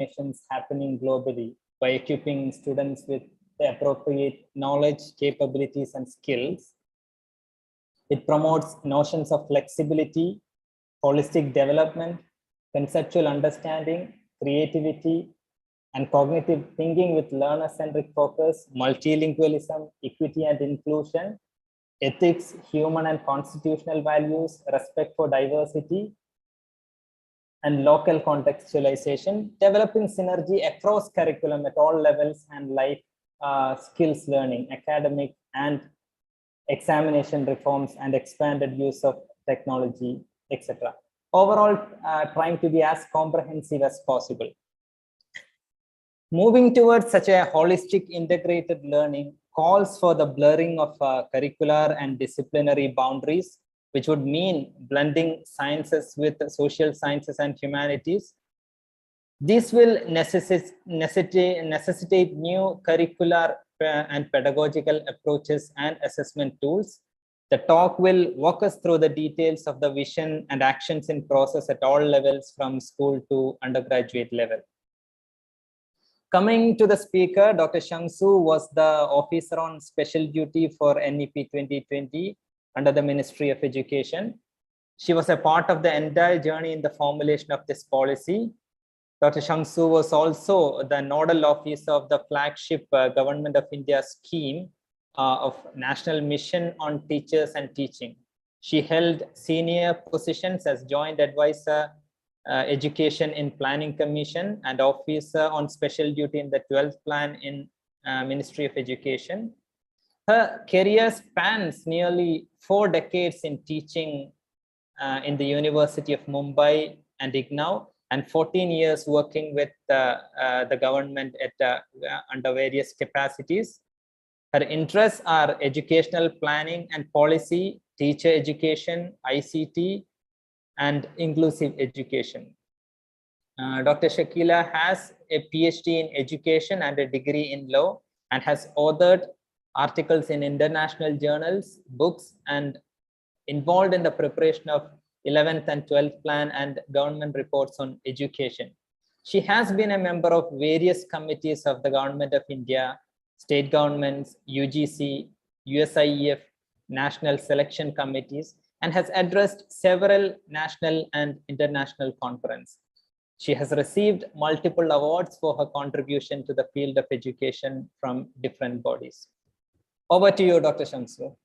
transformations happening globally by equipping students with the appropriate knowledge, capabilities, and skills. It promotes notions of flexibility, holistic development, conceptual understanding, creativity, and cognitive thinking with learner-centric focus, multilingualism, equity and inclusion, ethics, human and constitutional values, respect for diversity, and local contextualization, developing synergy across curriculum at all levels and life skills learning, academic and examination reforms, and expanded use of technology, etc. Overall, trying to be as comprehensive as possible. Moving towards such a holistic integrated learning calls for the blurring of curricular and disciplinary boundaries, which would mean blending sciences with social sciences and humanities. This will necessitate new curricular and pedagogical approaches and assessment tools. The talk will walk us through the details of the vision and actions in process at all levels from school to undergraduate level. Coming to the speaker, Dr. Shamsu was the officer on special duty for NEP 2020 under the Ministry of Education. She was a part of the entire journey in the formulation of this policy. Dr. Shamsu was also the nodal officer of the flagship Government of India scheme of National Mission on Teachers and Teaching. She held senior positions as Joint Advisor Education in Planning Commission and Officer on Special Duty in the 12th Plan in Ministry of Education. Her career spans nearly 4 decades in teaching in the University of Mumbai and IGNOU, and 14 years working with the government at under various capacities. Her interests are educational planning and policy, teacher education, ICT, and inclusive education. Dr. Shakila has a PhD in education and a degree in law, and has authored articles in international journals, books, and involved in the preparation of 11th and 12th plan and government reports on education. She has been a member of various committees of the Government of India, state governments, UGC, USIEF, national selection committees, and has addressed several national and international conferences. She has received multiple awards for her contribution to the field of education from different bodies. Over to you, Dr. Shamsu.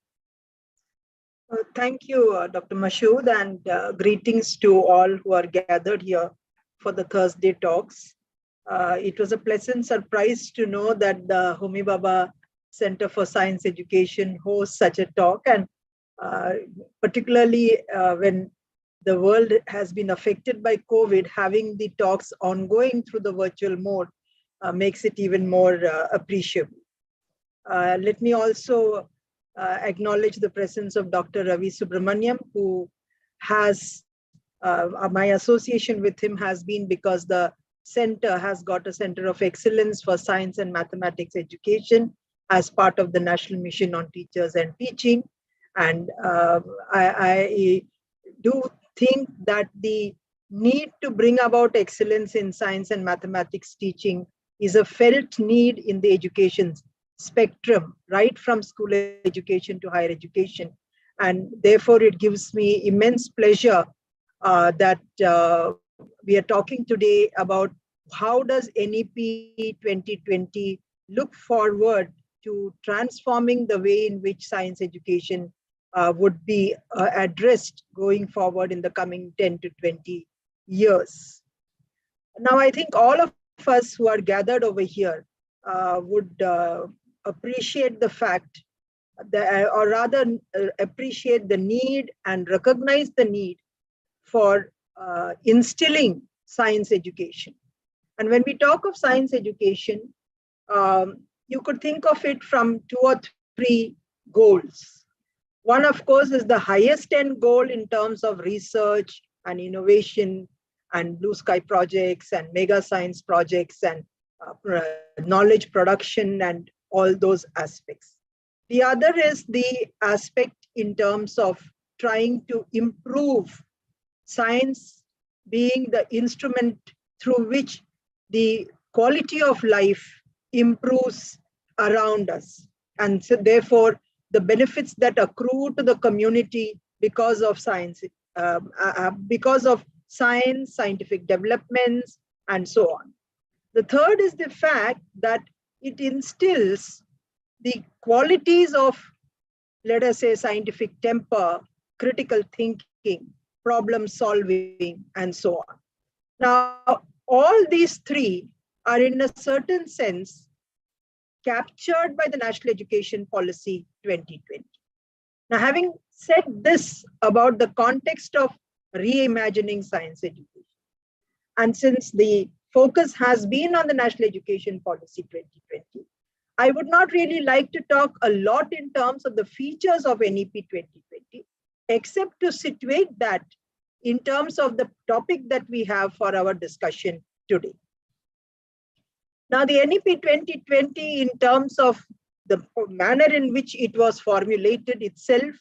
Thank you, Dr. Mashood, and greetings to all who are gathered here for the Thursday talks. It was a pleasant surprise to know that the Homi Bhabha Center for Science Education hosts such a talk, and particularly when the world has been affected by COVID, having the talks ongoing through the virtual mode makes it even more appreciable. Let me also acknowledge the presence of Dr. Ravi Subramaniam, who has, my association with him has been because the center has got a Center of Excellence for Science and Mathematics Education as part of the National Mission on Teachers and Teaching. And I do think that the need to bring about excellence in science and mathematics teaching is a felt need in the education spectrum, right from school education to higher education. And therefore, it gives me immense pleasure that we are talking today about how does NEP 2020 look forward to transforming the way in which science education would be addressed going forward in the coming 10 to 20 years. Now, I think all of us who are gathered over here would appreciate the fact that, or rather appreciate the need and recognize the need for instilling science education. And when we talk of science education, you could think of it from 2 or 3 goals. One, of course, is the highest end goal in terms of research and innovation and blue sky projects and mega science projects and knowledge production and all those aspects. The other is the aspect in terms of trying to improve science being the instrument through which the quality of life improves around us. And so therefore, the benefits that accrue to the community because of science, scientific developments, and so on. The third is the fact that it instills the qualities of, let us say, scientific temper, critical thinking, problem solving, and so on. Now, all these three are in a certain sense captured by the National Education Policy 2020. Now, having said this about the context of reimagining science education, and since the focus has been on the National Education Policy 2020, I would not really like to talk a lot in terms of the features of NEP 2020, except to situate that in terms of the topic that we have for our discussion today. Now, the NEP 2020, in terms of the manner in which it was formulated itself,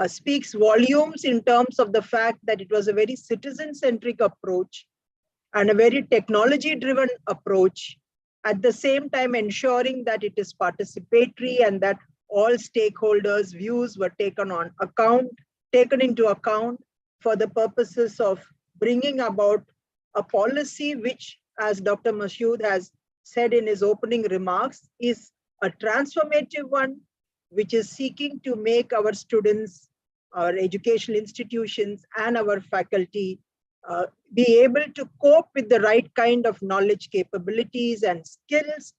speaks volumes in terms of the fact that it was a very citizen-centric approach and a very technology-driven approach, at the same time ensuring that it is participatory and that all stakeholders' views were taken into account for the purposes of bringing about a policy which, as Dr. Mashood has said in his opening remarks, is a transformative one, which is seeking to make our students, our educational institutions, and our faculty be able to cope with the right kind of knowledge, capabilities, and skills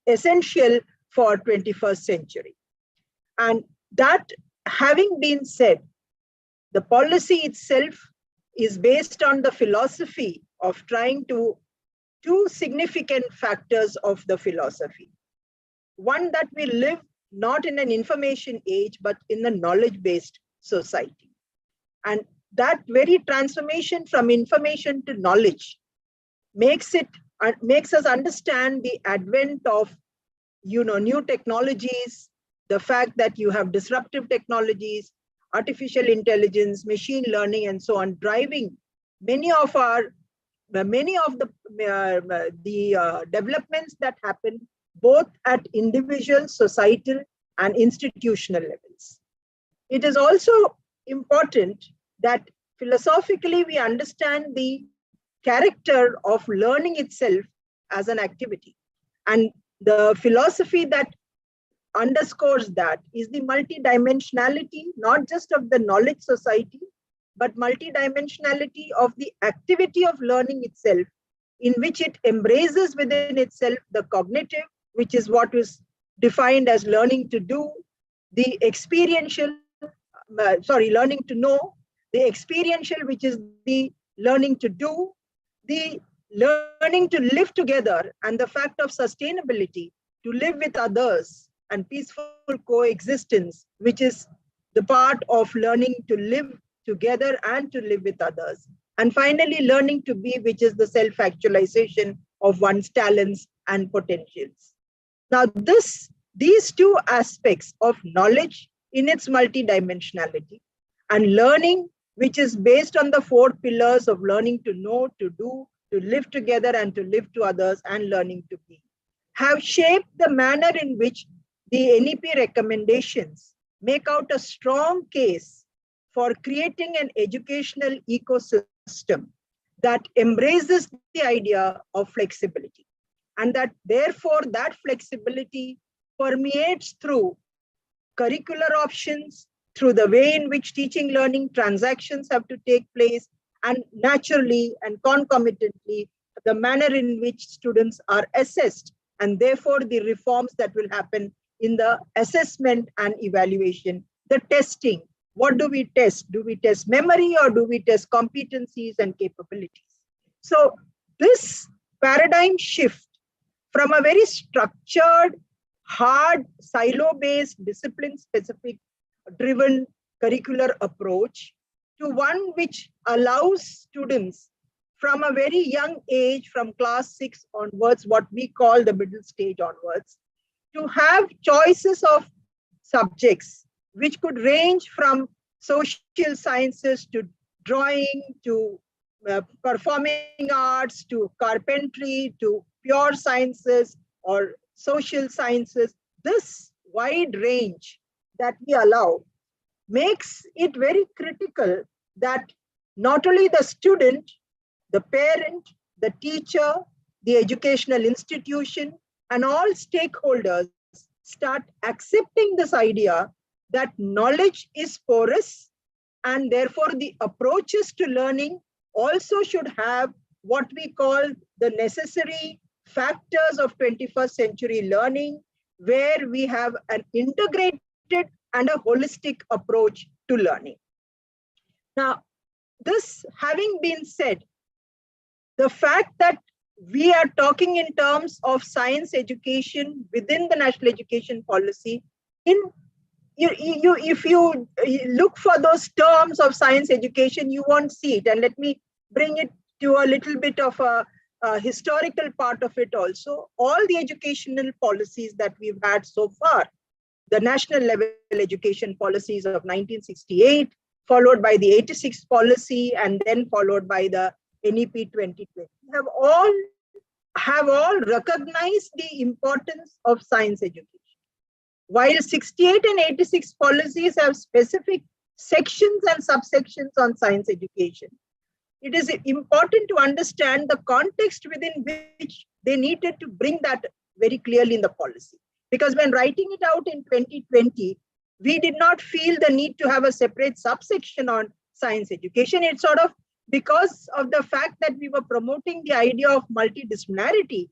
essential for 21st century. And that having been said, the policy itself is based on the philosophy of trying to two significant factors of the philosophy. One, that we live not in an information age, but in a knowledge-based society. And that very transformation from information to knowledge makes us understand the advent of new technologies, the fact that you have disruptive technologies, artificial intelligence, machine learning, and so on, driving many of the developments that happen both at individual, societal, and institutional levels. It is also important that philosophically we understand the character of learning itself as an activity. And the philosophy that underscores that is the multidimensionality, not just of the knowledge society, but multidimensionality of the activity of learning itself, in which it embraces within itself the cognitive, which is what is defined as learning to do, the experiential, learning to know, the experiential, which is the learning to do, the learning to live together, and the fact of sustainability, to live with others and peaceful coexistence, which is the part of learning to live together and to live with others. And finally, learning to be, which is the self-actualization of one's talents and potentials. Now, these two aspects of knowledge in its multidimensionality and learning, which is based on the four pillars of learning to know, to do, to live together, and to live to others, and learning to be, have shaped the manner in which the NEP recommendations make out a strong case for creating an educational ecosystem that embraces the idea of flexibility, and that therefore that flexibility permeates through curricular options, through the way in which teaching learning transactions have to take place, and naturally and concomitantly the manner in which students are assessed, and therefore the reforms that will happen in the assessment and evaluation, the testing. What do we test? Do we test memory, or do we test competencies and capabilities? So this paradigm shift from a very structured, hard, silo-based, discipline-specific driven curricular approach to one which allows students from a very young age, from class 6 onwards, what we call the middle stage onwards, to have choices of subjects which could range from social sciences to drawing, to performing arts to carpentry to pure sciences or social sciences. This wide range that we allow makes it very critical that not only the student, the parent, the teacher, the educational institution, and all stakeholders start accepting this idea that knowledge is porous, and therefore the approaches to learning also should have what we call the necessary factors of 21st century learning, where we have an integrated and a holistic approach to learning. Now, this having been said, the fact that we are talking in terms of science education within the national education policy, if you look for those terms of science education, you won't see it. And let me bring it to a little bit of a historical part of it also. All the educational policies that we've had so far, the national level education policies of 1968, followed by the 86 policy, and then followed by the NEP 2020, have all recognized the importance of science education. While 68 and 86 policies have specific sections and subsections on science education, it is important to understand the context within which they needed to bring that very clearly in the policy. Because when writing it out in 2020, we did not feel the need to have a separate subsection on science education. It's sort of because of the fact that we were promoting the idea of multidisciplinarity,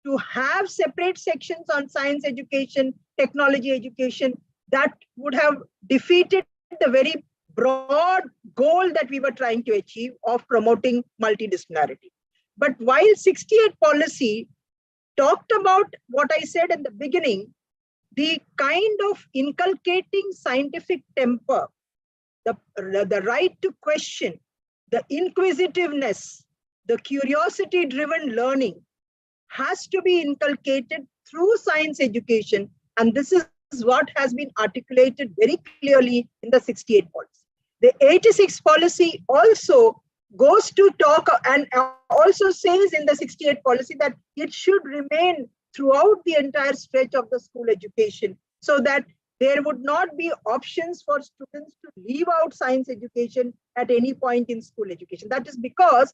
to have separate sections on science education, technology education, that would have defeated the very broad goal that we were trying to achieve of promoting multidisciplinarity. But while 68 policy talked about what I said in the beginning, the kind of inculcating scientific temper, the right to question, the inquisitiveness, the curiosity-driven learning has to be inculcated through science education. And this is what has been articulated very clearly in the 68 policy. The 86 policy also goes to talk and also says in the 68 policy that it should remain throughout the entire stretch of the school education, so that there would not be options for students to leave out science education at any point in school education. That is because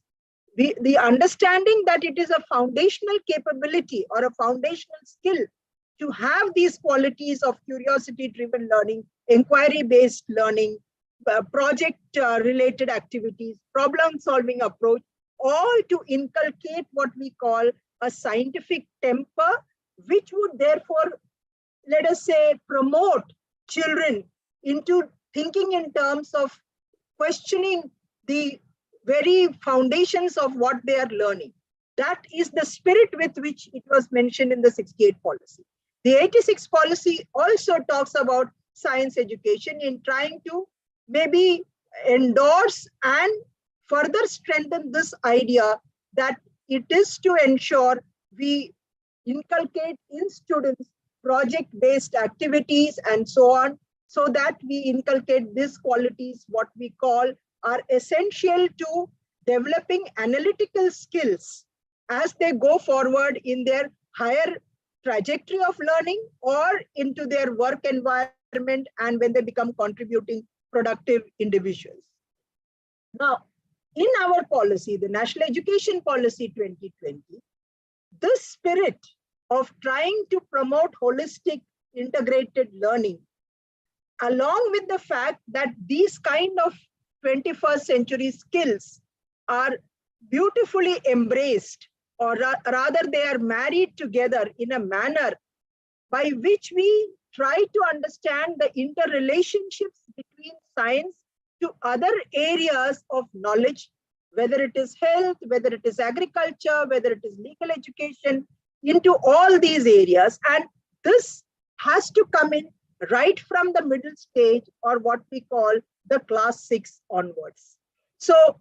the understanding that it is a foundational capability or a foundational skill to have these qualities of curiosity-driven learning, inquiry-based learning, project-related activities, problem-solving approach, all to inculcate what we call a scientific temper, which would therefore, let us say, promote children into thinking in terms of questioning the very foundations of what they are learning. That is the spirit with which it was mentioned in the 68 policy. The 86 policy also talks about science education in trying to maybe endorse and further strengthen this idea that it is to ensure we inculcate in students project-based activities and so on, so that we inculcate these qualities, what we call are essential to developing analytical skills as they go forward in their higher trajectory of learning or into their work environment and when they become contributing productive individuals. Now, in our policy, the National Education Policy 2020, this spirit of trying to promote holistic integrated learning, along with the fact that these kind of 21st century skills are beautifully embraced, or rather they are married together in a manner by which we try to understand the interrelationships between science to other areas of knowledge, whether it is health, whether it is agriculture, whether it is legal education, into all these areas. And this has to come in right from the middle stage, or what we call the class 6 onwards. So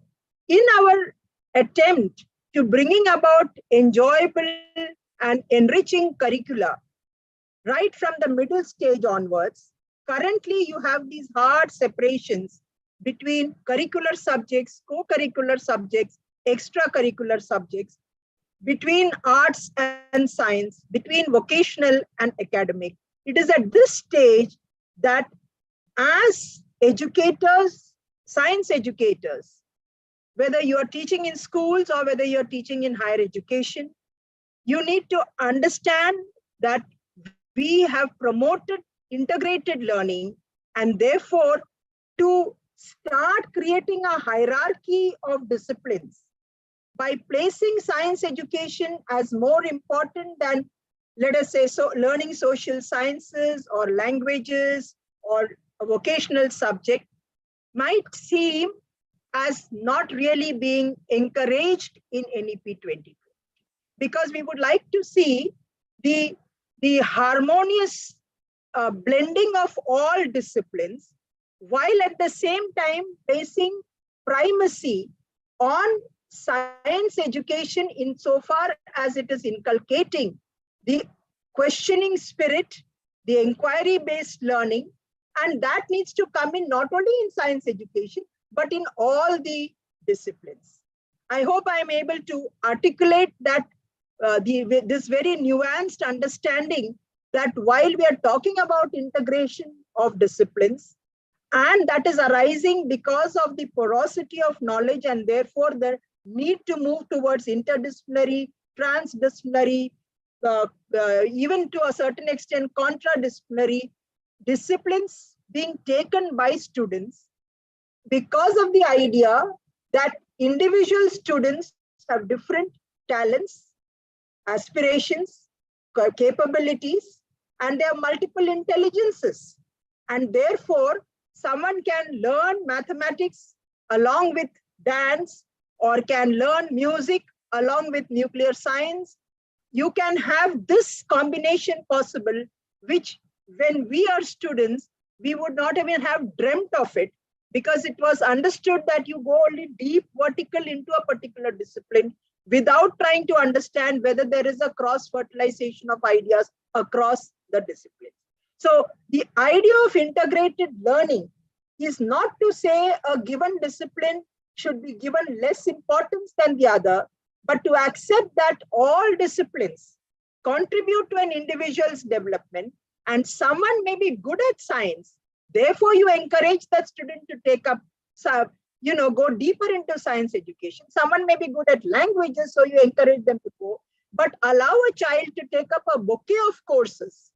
in our attempt to bringing about enjoyable and enriching curricula right from the middle stage onwards, currently you have these hard separations between curricular subjects, co-curricular subjects, extracurricular subjects, between arts and science, between vocational and academic. It is at this stage that as educators, science educators, whether you are teaching in schools or whether you're teaching in higher education, you need to understand that we have promoted integrated learning, and therefore to start creating a hierarchy of disciplines by placing science education as more important than, let us say, so learning social sciences or languages or a vocational subject might seem as not really being encouraged in NEP 2020, because we would like to see the harmonious blending of all disciplines, while at the same time placing primacy on science education insofar as it is inculcating the questioning spirit, the inquiry-based learning, and that needs to come in not only in science education, but in all the disciplines. I hope I am able to articulate that this very nuanced understanding that while we are talking about integration of disciplines, and that is arising because of the porosity of knowledge and therefore the need to move towards interdisciplinary, transdisciplinary, even to a certain extent contradisciplinary disciplines being taken by students, because of the idea that individual students have different talents, aspirations, capabilities, and they have multiple intelligences. And therefore, someone can learn mathematics along with dance, or can learn music along with nuclear science. You can have this combination possible, which when we are students, we would not even have dreamt of it, because it was understood that you go only deep vertical into a particular discipline without trying to understand whether there is a cross-fertilization of ideas across the discipline. So the idea of integrated learning is not to say a given discipline should be given less importance than the other, but to accept that all disciplines contribute to an individual's development, and someone may be good at science. Therefore, you encourage that student to take up, go deeper into science education. Someone may be good at languages, so you encourage them to go, but allow a child to take up a bouquet of courses,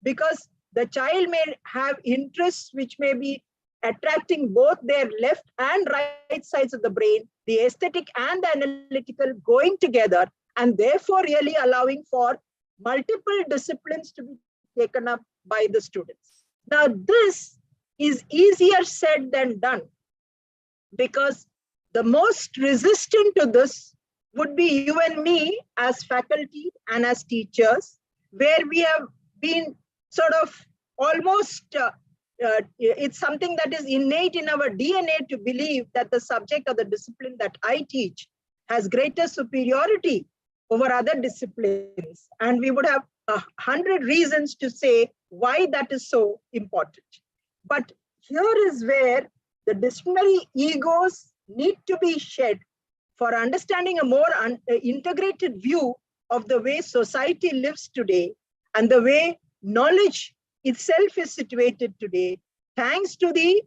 because the child may have interests which may be attracting both their left and right sides of the brain, the aesthetic and the analytical going together, and therefore really allowing for multiple disciplines to be taken up by the students. Now, this is easier said than done, because the most resistant to this would be you and me as faculty and as teachers, where we have been sort of almost, it's something that is innate in our DNA to believe that the subject or the discipline that I teach has greater superiority over other disciplines. And we would have 100 reasons to say why that is so important. But here is where the disciplinary egos need to be shed for understanding a more integrated view of the way society lives today and the way knowledge itself is situated today, thanks to the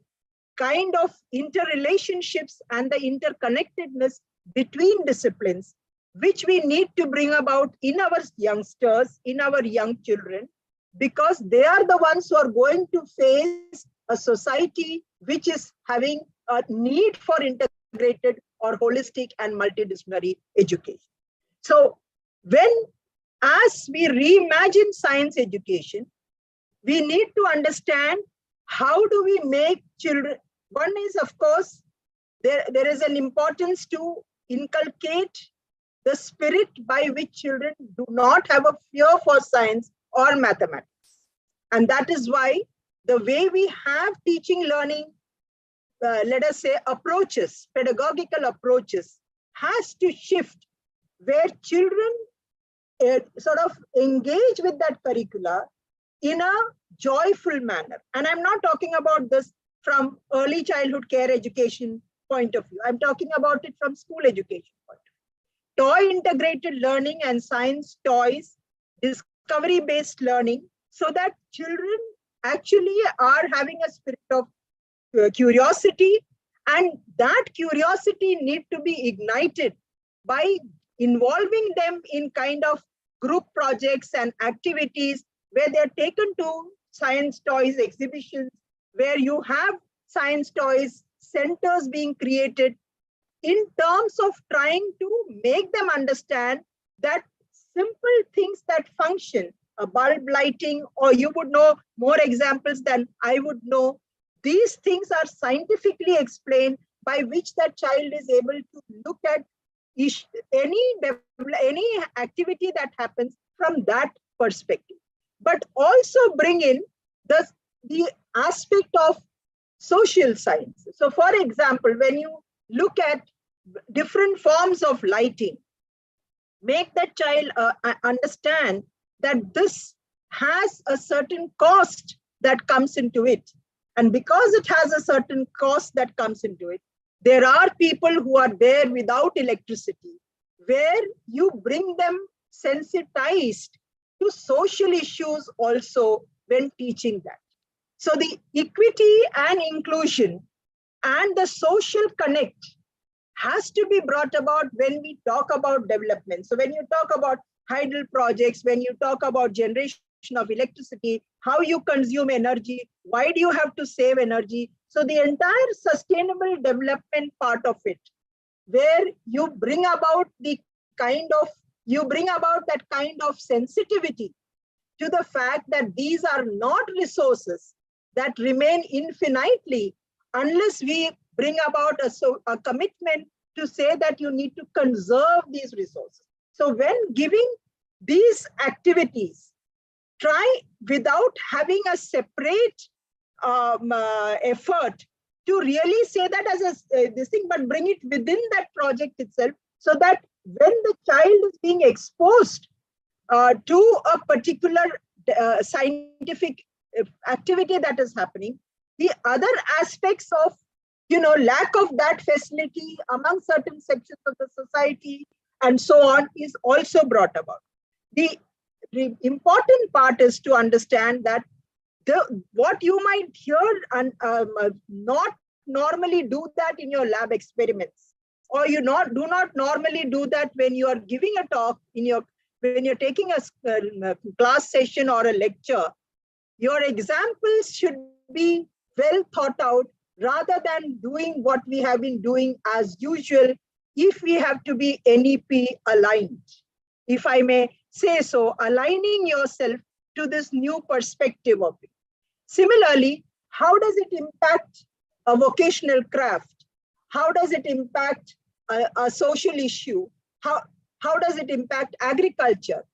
kind of interrelationships and the interconnectedness between disciplines, which we need to bring about in our youngsters, in our young children, because they are the ones who are going to face a society which is having a need for integrated or holistic and multidisciplinary education. So as we reimagine science education, we need to understand how do we make children. One is, of course, there is an importance to inculcate the spirit by which children do not have a fear for science or mathematics. And that is why the way we have teaching, learning, let us say approaches, pedagogical approaches, has to shift, where children sort of engage with that curricula in a joyful manner. And I'm not talking about this from early childhood care education point of view. I'm talking about it from school education point of view. Toy integrated learning and science toys, discovery based learning, so that children actually are having a spirit of curiosity, and that curiosity need to be ignited by involving them in kind of group projects and activities where they're taken to science toys exhibitions, where you have science toys centers being created in terms of trying to make them understand that simple things that function, a bulb lighting, or you would know more examples than I would know. These things are scientifically explained, by which that child is able to look at any activity that happens from that perspective, but also bring in the aspect of social science. So for example, when you look at different forms of lighting, make that child understand that this has a certain cost that comes into it. And because it has a certain cost that comes into it, there are people who are there without electricity, where you bring them sensitized to social issues also when teaching that. So the equity and inclusion and the social connect has to be brought about when we talk about development. So when you talk about hydel projects, when you talk about generation of electricity, how you consume energy, why do you have to save energy? So the entire sustainable development part of it, where you bring about that kind of sensitivity to the fact that these are not resources that remain infinitely unless we bring about a commitment to say that you need to conserve these resources. So when giving these activities, try without having a separate effort to really say that as this thing, but bring it within that project itself, so that when the child is being exposed to a particular scientific activity that is happening, the other aspects of lack of that facility among certain sections of the society and so on is also brought about. The important part is to understand that what you might hear and not normally do that in your lab experiments, or do not normally do that when you are giving a talk when you're taking a class session or a lecture. Your examples should be well thought out, rather than doing what we have been doing as usual, if we have to be NEP aligned, if I may say so, aligning yourself to this new perspective of it. Similarly, how does it impact a vocational craft? How does it impact a social issue? How does it impact agriculture?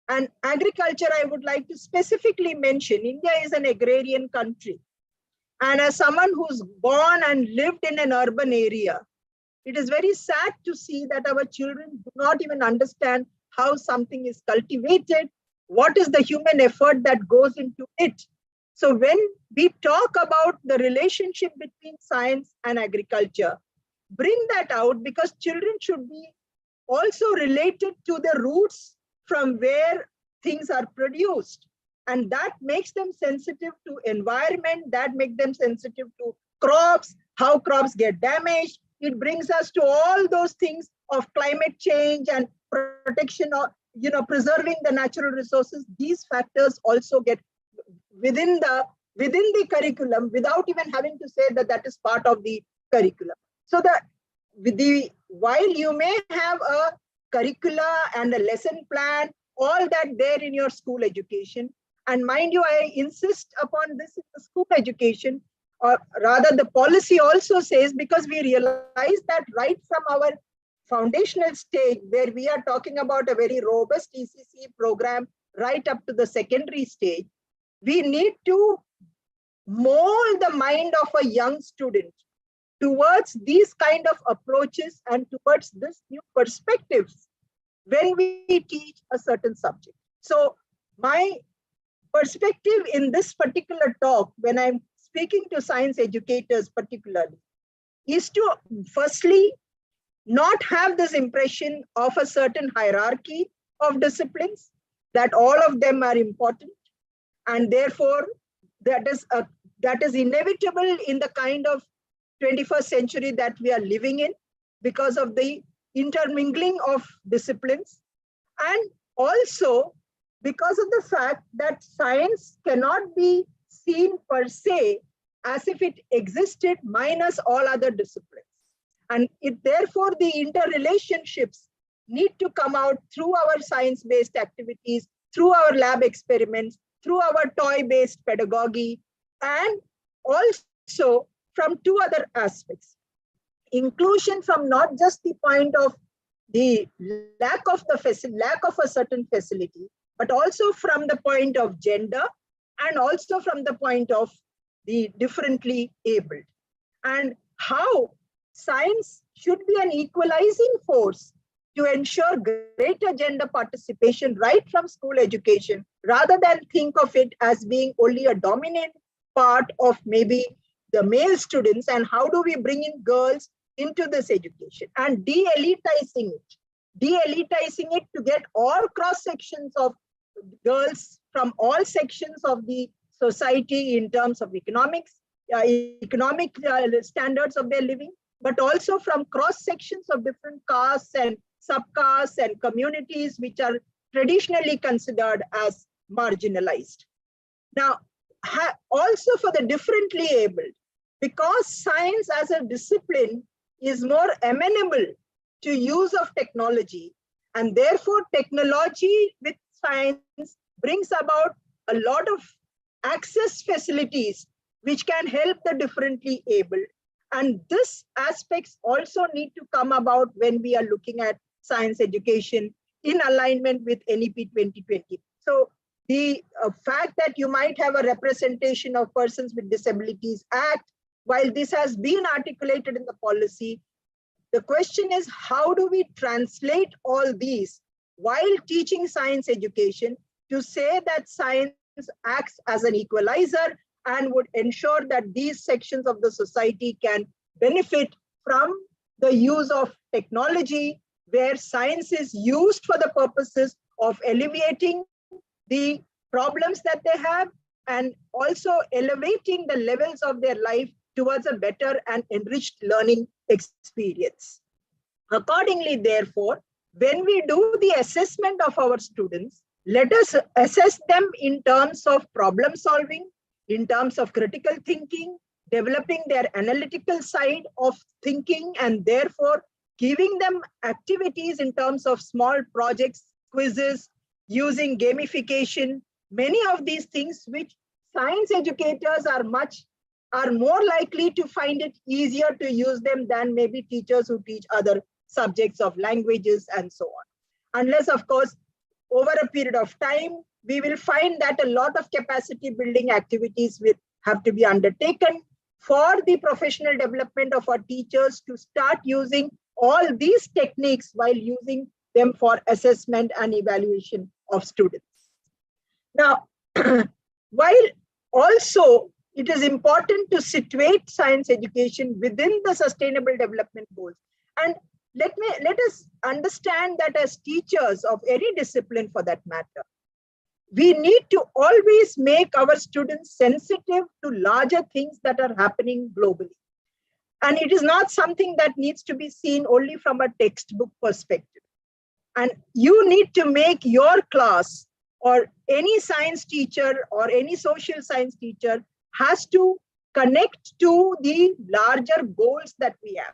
And agriculture, I would like to specifically mention, India is an agrarian country. And as someone who's born and lived in an urban area, it is very sad to see that our children do not even understand how something is cultivated, what is the human effort that goes into it. So when we talk about the relationship between science and agriculture, bring that out, because children should be also related to the roots from where things are produced. And that makes them sensitive to environment, that makes them sensitive to crops, how crops get damaged. It brings us to all those things of climate change and protection of, preserving the natural resources. These factors also get within the curriculum without even having to say that is part of the curriculum. So while you may have a curricula and a lesson plan, all that there in your school education, and mind you, I insist upon this in the school education, or rather the policy also says, because we realize that right from our foundational stage, where we are talking about a very robust ECC program right up to the secondary stage, we need to mold the mind of a young student towards these kind of approaches and towards this new perspectives when we teach a certain subject. So my perspective in this particular talk, when I'm speaking to science educators particularly, is to firstly not have this impression of a certain hierarchy of disciplines, that all of them are important, and therefore that is inevitable in the kind of 21st century that we are living in because of the intermingling of disciplines, and also because of the fact that science cannot be seen per se as if it existed minus all other disciplines. And therefore, the interrelationships need to come out through our science-based activities, through our lab experiments, through our toy-based pedagogy, and also from two other aspects. Inclusion from not just the point of the lack of a certain facility, but also from the point of gender, and also from the point of the differently abled, and how science should be an equalizing force to ensure greater gender participation right from school education, rather than think of it as being only a dominant part of maybe the male students, and how do we bring in girls into this education and de-elitizing it to get all cross sections of girls from all sections of the society in terms of economic standards of their living, but also from cross sections of different castes and subcastes and communities which are traditionally considered as marginalized. Now, also for the differently abled, because science as a discipline is more amenable to use of technology, and therefore technology with science brings about a lot of access facilities which can help the differently abled. And this aspects also need to come about when we are looking at science education in alignment with NEP 2020. So the fact that you might have a representation of Persons with Disabilities Act, while this has been articulated in the policy, the question is, how do we translate all these while teaching science education to say that science acts as an equalizer and would ensure that these sections of the society can benefit from the use of technology, where science is used for the purposes of alleviating the problems that they have and also elevating the levels of their life towards a better and enriched learning experience. Accordingly, therefore, when we do the assessment of our students, let us assess them in terms of problem solving, in terms of critical thinking, developing their analytical side of thinking, and therefore giving them activities in terms of small projects, quizzes, using gamification, many of these things which science educators are more likely to find it easier to use them than maybe teachers who teach other subjects of languages and so on. Unless, of course, over a period of time, we will find that a lot of capacity building activities will have to be undertaken for the professional development of our teachers to start using all these techniques while using them for assessment and evaluation of students. Now, while also it is important to situate science education within the Sustainable Development Goals. And let us understand that as teachers of any discipline for that matter, we need to always make our students sensitive to larger things that are happening globally. And it is not something that needs to be seen only from a textbook perspective. And you need to make your class, or any science teacher or any social science teacher, has to connect to the larger goals that we have.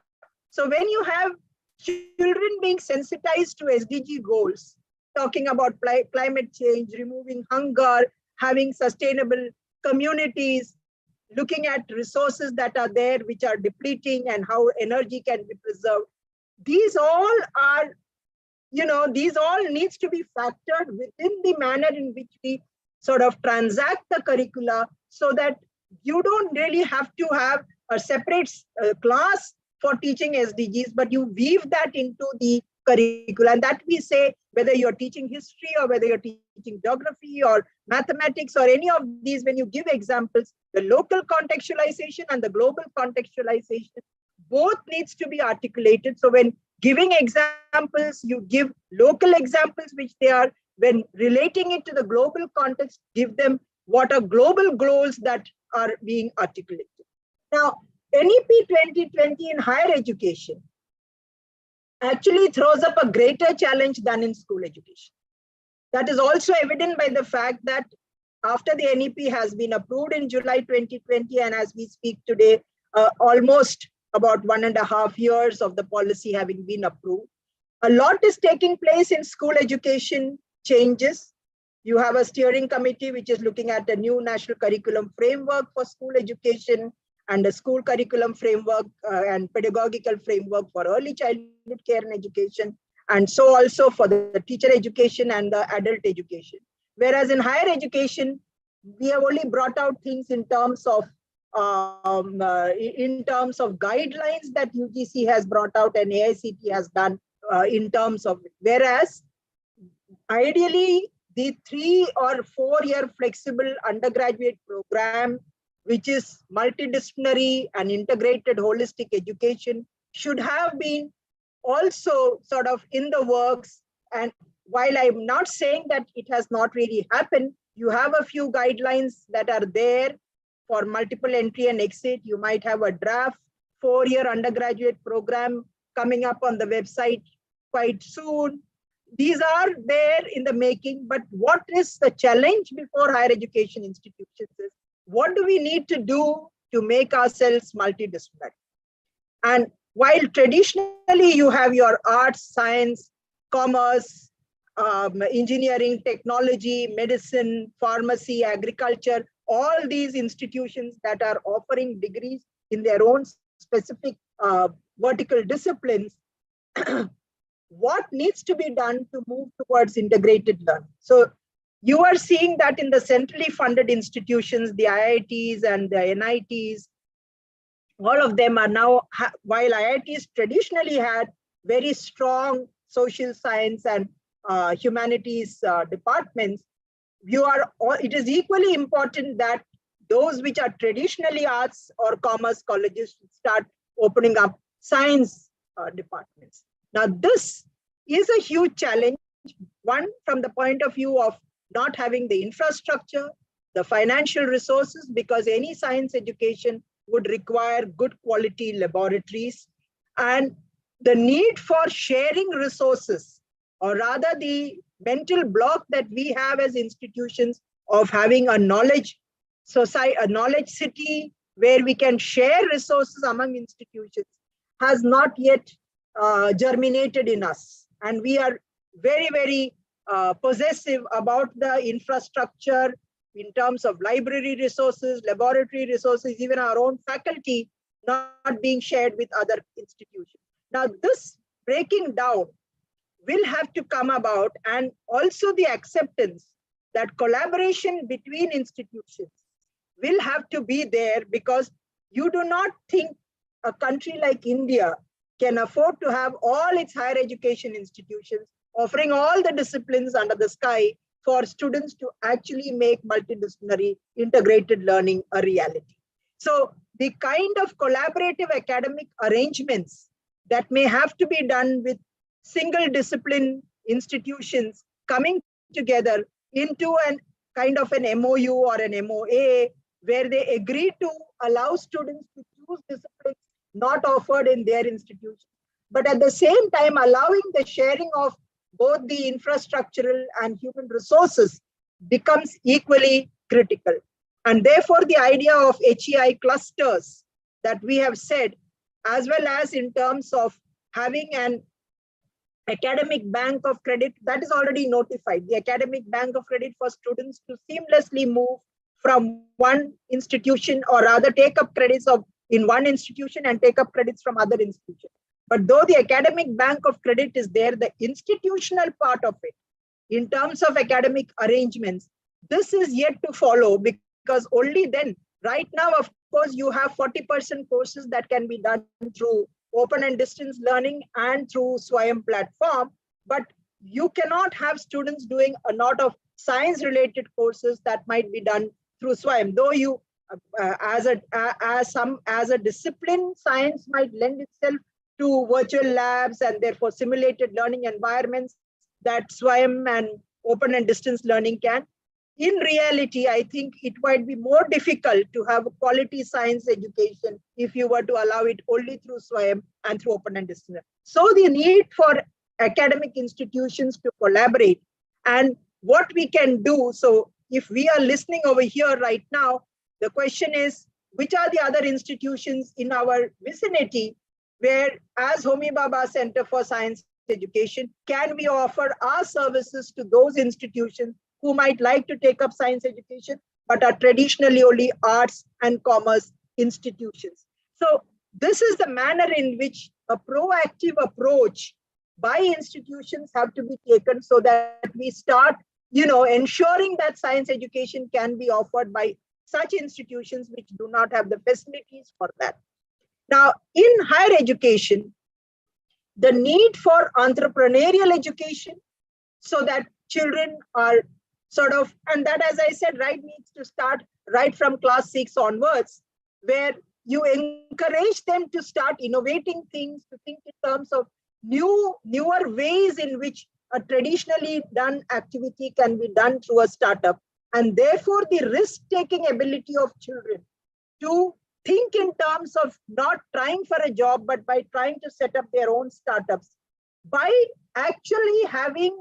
So when you have children being sensitized to SDG goals, talking about climate change, removing hunger, having sustainable communities, looking at resources that are there which are depleting and how energy can be preserved, these all are, these all needs to be factored within the manner in which we sort of transact the curricula, so that you don't really have to have a separate class for teaching SDGs, but you weave that into the curricula. And that we say, whether you're teaching history or whether you're teaching geography or mathematics or any of these, when you give examples, the local contextualization and the global contextualization both needs to be articulated. So when giving examples, you give local examples, which they are, when relating it to the global context, give them what are global goals that are being articulated. Now, NEP 2020 in higher education actually throws up a greater challenge than in school education. That is also evident by the fact that after the NEP has been approved in July 2020, and as we speak today, almost about 1.5 years of the policy having been approved, a lot is taking place in school education changes. You have a steering committee which is looking at a new national curriculum framework for school education and a school curriculum framework and pedagogical framework for early childhood care and education, and so also for the teacher education and the adult education. Whereas in higher education, we have only brought out things in terms of guidelines that UGC has brought out and AICT has done in terms of it. Whereas ideally, the 3 or 4 year flexible undergraduate program, which is multidisciplinary and integrated holistic education, should have been also sort of in the works. And while I'm not saying that it has not really happened, you have a few guidelines that are there for multiple entry and exit. You might have a draft 4 year undergraduate program coming up on the website quite soon. These are there in the making, but what is the challenge before higher education institutions is, what do we need to do to make ourselves multidisciplinary? And while traditionally you have your arts, science, commerce, engineering, technology, medicine, pharmacy, agriculture, all these institutions that are offering degrees in their own specific vertical disciplines, what needs to be done to move towards integrated learning? So you are seeing that in the centrally funded institutions, the IITs and the NITs, all of them are now, while IITs traditionally had very strong social science and humanities departments, it is equally important that those which are traditionally arts or commerce colleges should start opening up science departments. Now, this is a huge challenge, one from the point of view of not having the infrastructure, the financial resources, because any science education would require good quality laboratories, and the need for sharing resources, or rather the mental block that we have as institutions of having a knowledge society, a knowledge city where we can share resources among institutions, has not yet germinated in us. And we are very, very possessive about the infrastructure in terms of library resources, laboratory resources, even our own faculty not being shared with other institutions. Now, this breaking down will have to come about, and also the acceptance that collaboration between institutions will have to be there, because you do not think a country like India can afford to have all its higher education institutions offering all the disciplines under the sky for students to actually make multidisciplinary integrated learning a reality. So the kind of collaborative academic arrangements that may have to be done with single discipline institutions coming together into an kind of an MOU or an MOA, where they agree to allow students to choose disciplines not offered in their institution, but at the same time allowing the sharing of both the infrastructural and human resources becomes equally critical. And therefore, the idea of HEI clusters that we have said, as well as in terms of having an academic bank of credit, that is already notified, the academic bank of credit for students to seamlessly move from one institution, or rather take up credits in one institution and take up credits from other institutions. But though the academic bank of credit is there, the institutional part of it, in terms of academic arrangements, this is yet to follow, because only then, right now, of course, you have 40% courses that can be done through open and distance learning and through Swayam platform, but you cannot have students doing a lot of science related courses that might be done through Swayam. Though you, as a discipline, science might lend itself to virtual labs and therefore simulated learning environments that Swayam and open and distance learning can. In reality, I think it might be more difficult to have a quality science education if you were to allow it only through Swayam and through open and distance. So the need for academic institutions to collaborate and what we can do. So if we are listening over here right now, the question is, which are the other institutions in our vicinity where, as Homi Bhabha Center for Science Education, can we offer our services to those institutions who might like to take up science education, but are traditionally only arts and commerce institutions. So this is the manner in which a proactive approach by institutions have to be taken so that we start, ensuring that science education can be offered by such institutions which do not have the facilities for that. Now, in higher education, the need for entrepreneurial education so that children are sort of, and that, as I said, right, needs to start right from class 6 onwards, where you encourage them to start innovating things, to think in terms of newer ways in which a traditionally done activity can be done through a startup. And therefore, the risk-taking ability of children to think in terms of not trying for a job, but by trying to set up their own startups, by actually having,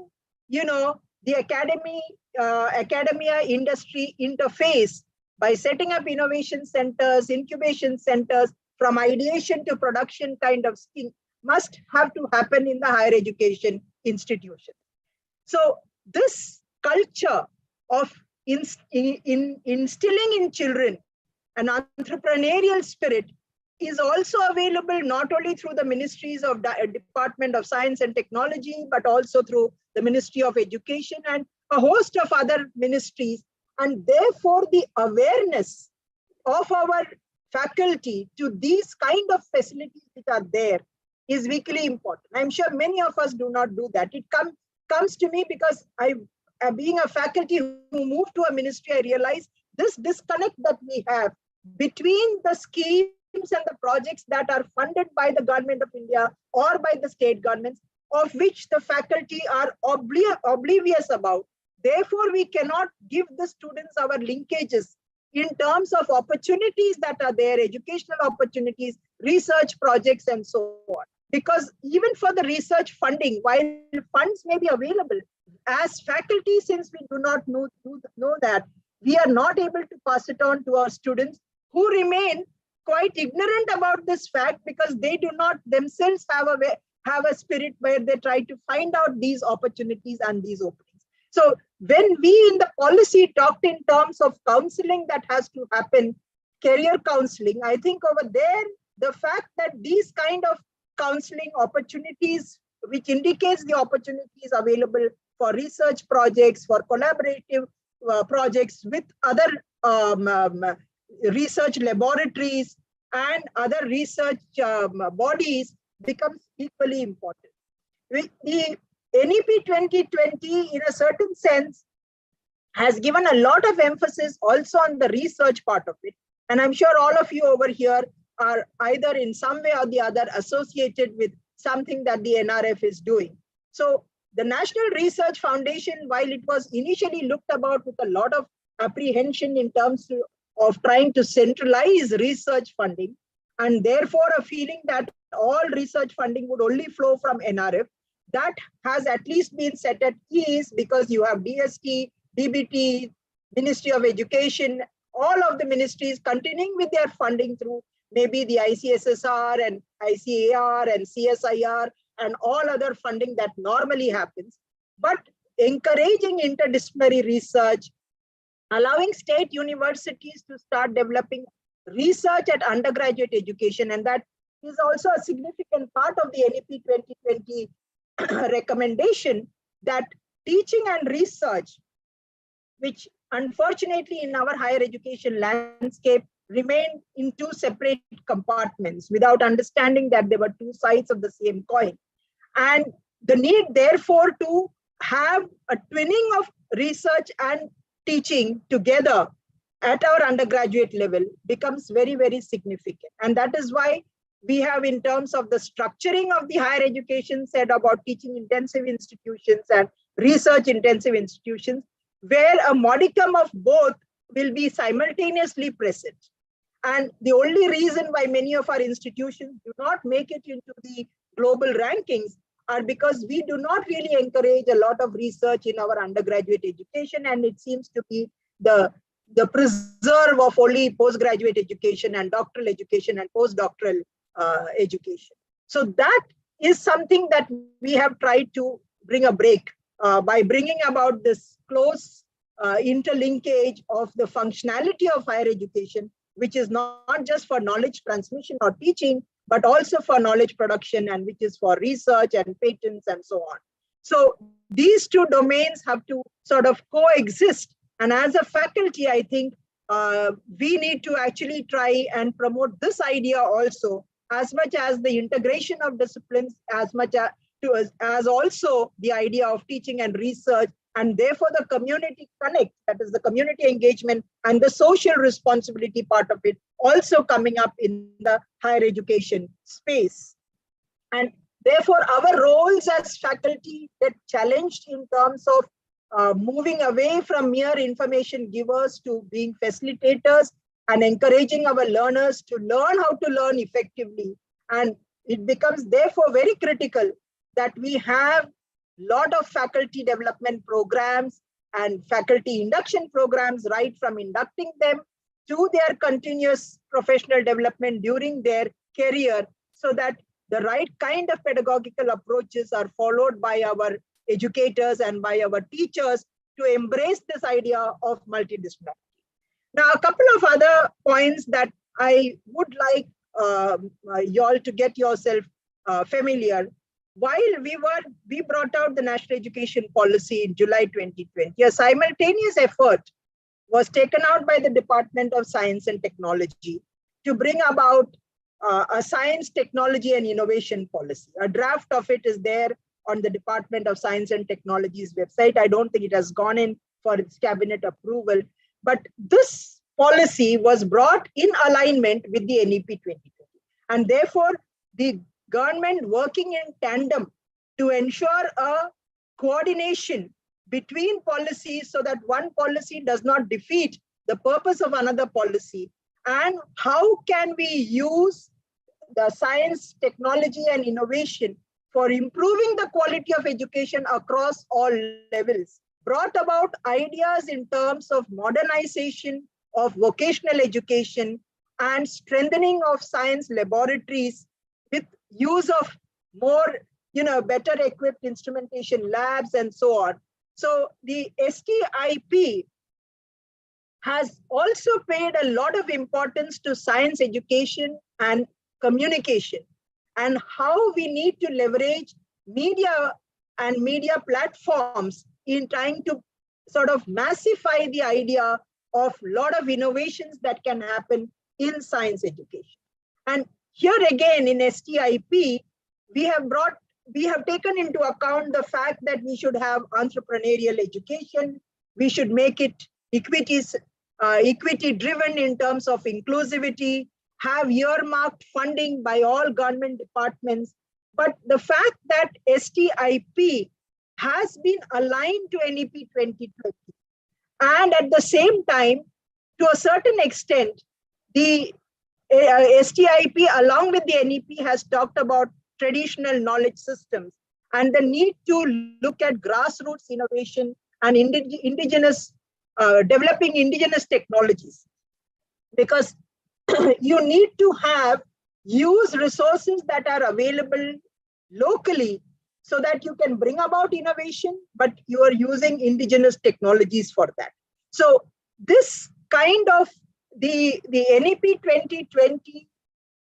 the academia industry interface, by setting up innovation centers, incubation centers, from ideation to production kind of thing, must have to happen in the higher education institution. So this culture of instilling in children an entrepreneurial spirit is also available not only through the ministries of the Department of Science and Technology, but also through the Ministry of Education and a host of other ministries. And therefore, the awareness of our faculty to these kind of facilities which are there is weakly important. I'm sure many of us do not do that. It comes to me because being a faculty who moved to a ministry, I realized this disconnect that we have between the schemes and the projects that are funded by the government of India or by the state governments, of which the faculty are oblivious about. Therefore, we cannot give the students our linkages in terms of opportunities that are there, educational opportunities, research projects, and so on. Because even for the research funding, while funds may be available, as faculty, since we do not know that, we are not able to pass it on to our students who remain quite ignorant about this fact because they do not themselves have a spirit where they try to find out these opportunities and these openings. So when we in the policy talked in terms of counseling that has to happen, career counseling, I think over there, the fact that these kind of counseling opportunities, which indicates the opportunities available for research projects, for collaborative projects with other research laboratories and other research bodies becomes equally important. The NEP 2020, in a certain sense, has given a lot of emphasis also on the research part of it. And I'm sure all of you over here are either in some way or the other associated with something that the NRF is doing. So the National Research Foundation, while it was initially looked about with a lot of apprehension in terms of trying to centralize research funding, and therefore a feeling that all research funding would only flow from NRF, that has at least been set at ease because you have DST, DBT, Ministry of Education, all of the ministries continuing with their funding through maybe the ICSSR and ICAR and CSIR and all other funding that normally happens, but encouraging interdisciplinary research, allowing state universities to start developing research at undergraduate education. And that is also a significant part of the NEP 2020 recommendation that teaching and research, which unfortunately in our higher education landscape remained in two separate compartments without understanding that they were two sides of the same coin. And the need, therefore, to have a twinning of research and teaching together at our undergraduate level becomes very, very significant. And that is why we have, in terms of the structuring of the higher education, said about teaching intensive institutions and research intensive institutions, where a modicum of both will be simultaneously present. And the only reason why many of our institutions do not make it into the global rankings are because we do not really encourage a lot of research in our undergraduate education, and it seems to be the preserve of only postgraduate education and doctoral education and postdoctoral education. So that is something that we have tried to bring a break by bringing about this close interlinkage of the functionality of higher education, which is not just for knowledge transmission or teaching, but also for knowledge production, and which is for research and patents and so on. So these two domains have to sort of coexist. And as a faculty, I think we need to actually try and promote this idea also, as much as the integration of disciplines, as much as also the idea of teaching and research, and therefore the community connect, that is the community engagement and the social responsibility part of it also coming up in the higher education space. And therefore our roles as faculty get challenged in terms of moving away from mere information givers to being facilitators and encouraging our learners to learn how to learn effectively. And it becomes therefore very critical that we have lot of faculty development programs and faculty induction programs, right from inducting them to their continuous professional development during their career, so that the right kind of pedagogical approaches are followed by our educators and by our teachers to embrace this idea of multidisciplinarity. Now, a couple of other points that I would like y'all to get yourself familiar. While we brought out the National Education Policy in July 2020, a simultaneous effort was taken out by the Department of Science and Technology to bring about a science, technology, and innovation policy. A draft of it is there on the Department of Science and Technology's website. I don't think it has gone in for its cabinet approval, but this policy was brought in alignment with the NEP 2020. And therefore, the government working in tandem to ensure a coordination between policies so that one policy does not defeat the purpose of another policy. And how can we use the science, technology, and innovation for improving the quality of education across all levels, brought about ideas in terms of modernization of vocational education and strengthening of science laboratories with use of more, better equipped instrumentation labs and so on. So the STIP has also paid a lot of importance to science education and communication, and how we need to leverage media and media platforms in trying to sort of massify the idea of a lot of innovations that can happen in science education. And here again in STIP, we have taken into account the fact that we should have entrepreneurial education. We should make it equity driven in terms of inclusivity, have earmarked funding by all government departments. But the fact that STIP has been aligned to NEP 2020, and at the same time, to a certain extent, the STIP along with the NEP has talked about traditional knowledge systems and the need to look at grassroots innovation and indigenous, developing indigenous technologies. Because you need to use resources that are available locally so that you can bring about innovation, but you are using indigenous technologies for that. So this kind of the NEP 2020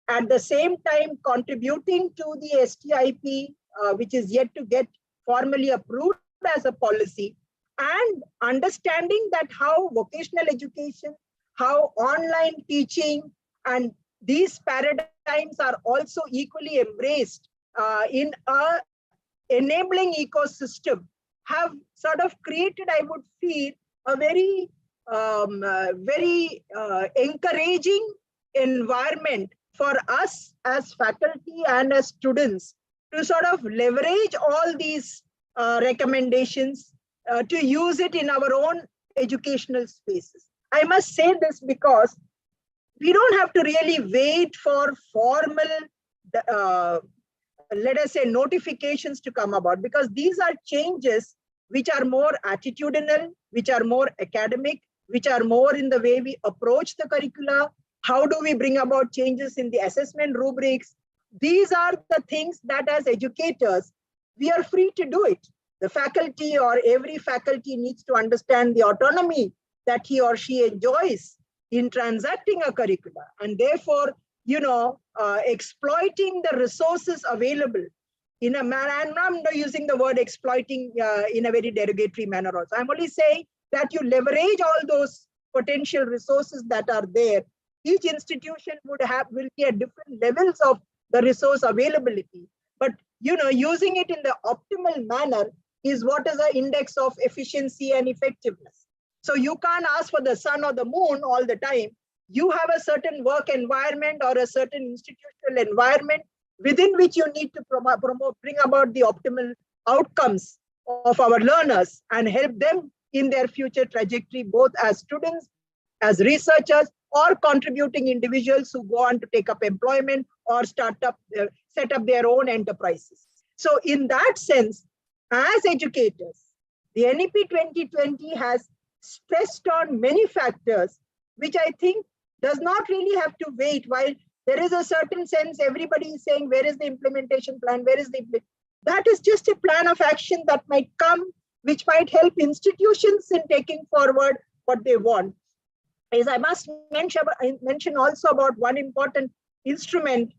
at the same time contributing to the STIP, which is yet to get formally approved as a policy, and understanding that how vocational education, how online teaching and these paradigms are also equally embraced in a enabling ecosystem, have sort of created, I would feel, a very encouraging environment for us as faculty and as students to sort of leverage all these recommendations to use it in our own educational spaces. I must say this because we don't have to really wait for formal, let us say, notifications to come about, because these are changes which are more attitudinal, which are more academic, which are more in the way we approach the curricula. How do we bring about changes in the assessment rubrics? These are the things that as educators, we are free to do it. The faculty or every faculty needs to understand the autonomy that he or she enjoys in transacting a curricula, and therefore, exploiting the resources available in a manner. And I'm not using the word exploiting in a very derogatory manner also. I'm only saying that you leverage all those potential resources that are there. Each institution will be at different levels of the resource availability, but using it in the optimal manner is what is an index of efficiency and effectiveness. So you can't ask for the sun or the moon all the time. You have a certain work environment or a certain institutional environment within which you need to bring about the optimal outcomes of our learners and help them in their future trajectory, both as students, as researchers, or contributing individuals who go on to take up employment or set up their own enterprises. So in that sense, as educators, the NEP 2020 has stressed on many factors, which I think does not really have to wait. While there is a certain sense, everybody is saying, where is the implementation plan? Where is the, that is just a plan of action that might come, which might help institutions in taking forward what they want. As I must mention also about one important instrument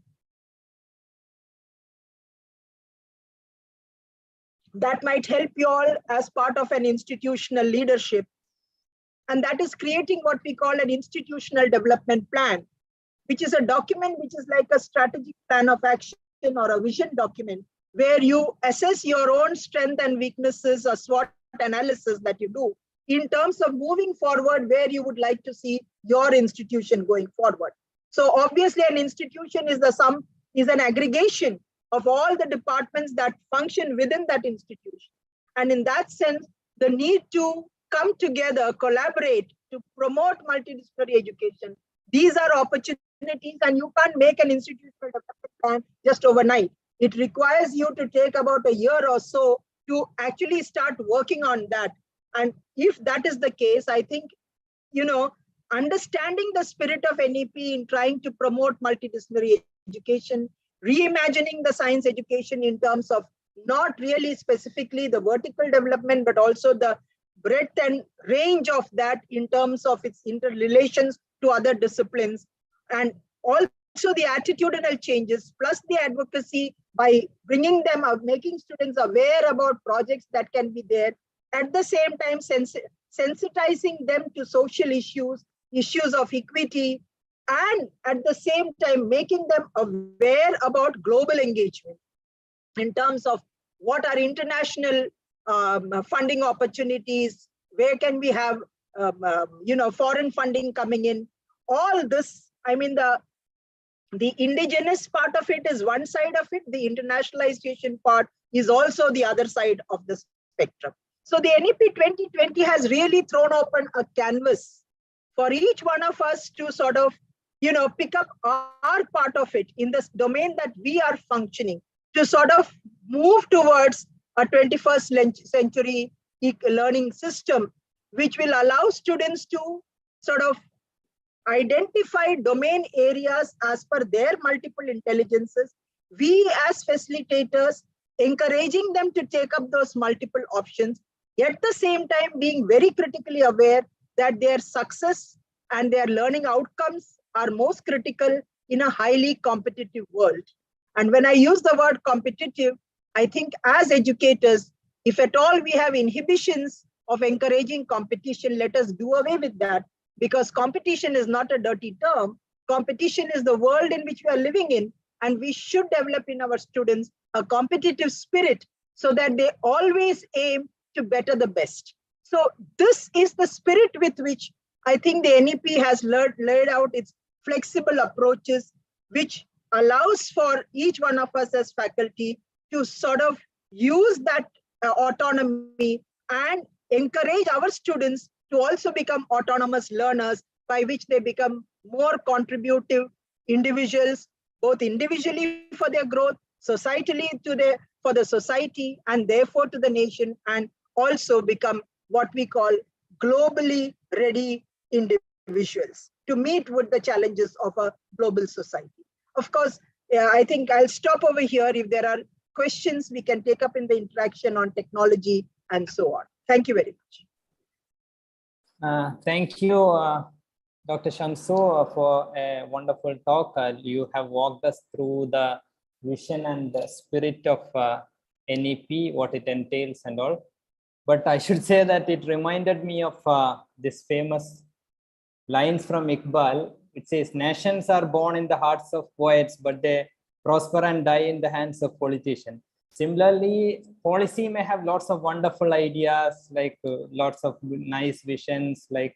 that might help you all as part of an institutional leadership. And that is creating what we call an institutional development plan, which is a document which is like a strategic plan of action or a vision document, where you assess your own strengths and weaknesses, a SWOT analysis that you do in terms of moving forward, where you would like to see your institution going forward. So obviously an institution is an aggregation of all the departments that function within that institution. And in that sense, the need to come together, collaborate to promote multidisciplinary education. These are opportunities, and you can't make an institutional development plan just overnight. It requires you to take about a year or so to actually start working on that. And if that is the case, I think, understanding the spirit of NEP in trying to promote multidisciplinary education, reimagining the science education in terms of not really specifically the vertical development, but also the breadth and range of that in terms of its interrelations to other disciplines, and also the attitudinal changes, plus the advocacy by bringing them out, making students aware about projects that can be there, at the same time sensitizing them to social issues, issues of equity, and at the same time making them aware about global engagement in terms of what are international funding opportunities, where can we have foreign funding coming in. All this, I mean, the indigenous part of it is one side of it, the internationalization part is also the other side of the spectrum. So the NEP 2020 has really thrown open a canvas for each one of us to sort of, pick up our part of it in this domain that we are functioning, to sort of move towards a 21st century learning system, which will allow students to sort of identify domain areas as per their multiple intelligences. We as facilitators, encouraging them to take up those multiple options, yet at the same time being very critically aware that their success and their learning outcomes are most critical in a highly competitive world. And when I use the word competitive, I think as educators, if at all we have inhibitions of encouraging competition, let us do away with that, because competition is not a dirty term. Competition is the world in which we are living in, and we should develop in our students a competitive spirit so that they always aim to better the best. So this is the spirit with which I think the NEP has laid out its flexible approaches, which allows for each one of us as faculty to sort of use that autonomy and encourage our students to also become autonomous learners, by which they become more contributive individuals, both individually for their growth, societally for the society, and therefore to the nation, and also become what we call globally ready individuals to meet with the challenges of a global society. Of course, I think I'll stop over here. If there are questions, we can take up in the interaction on technology and so on. Thank you very much. Thank you, Dr. Shamsu, for a wonderful talk. You have walked us through the vision and the spirit of NEP, what it entails and all. But I should say that it reminded me of this famous lines from Iqbal. It says, nations are born in the hearts of poets, but they prosper and die in the hands of politicians. Similarly, policy may have lots of wonderful ideas, like lots of nice visions, like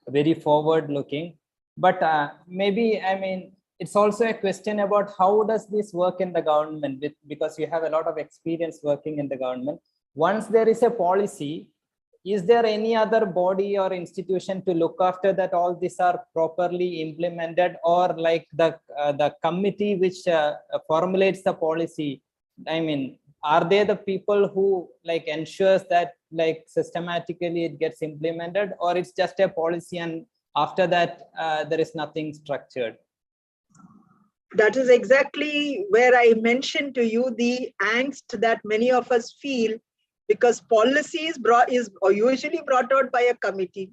very forward looking. But maybe, I mean, it's also a question about how does this work in the government, because you have a lot of experience working in the government. Once there is a policy, is there any other body or institution to look after that all these are properly implemented, or like the committee which formulates the policy? I mean, are they the people who like ensures that like systematically it gets implemented, or it's just a policy and after that there is nothing structured? That is exactly where I mentioned to you the angst that many of us feel, because policy is usually brought out by a committee,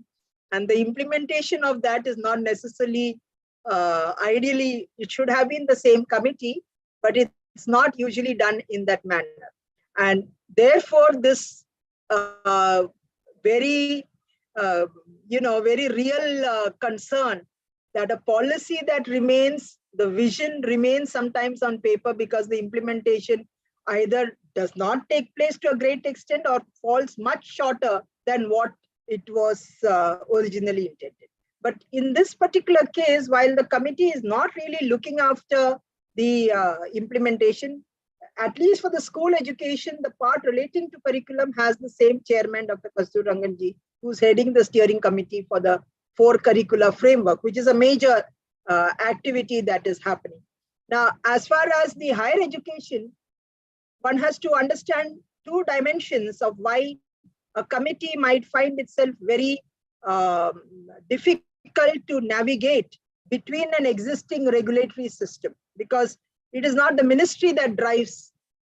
and the implementation of that is not necessarily, ideally, it should have been the same committee, but it's not usually done in that manner. And therefore, this very real concern that a policy that remains, the vision remains sometimes on paper because the implementation either does not take place to a great extent or falls much shorter than what it was originally intended. But in this particular case, while the committee is not really looking after the implementation, at least for the school education, the part relating to curriculum has the same chairman, Dr. Kasturi Ranganji, who's heading the steering committee for the 4 curricular framework, which is a major activity that is happening. Now, as far as the higher education, one has to understand 2 dimensions of why a committee might find itself very difficult to navigate between an existing regulatory system, because it is not the ministry that drives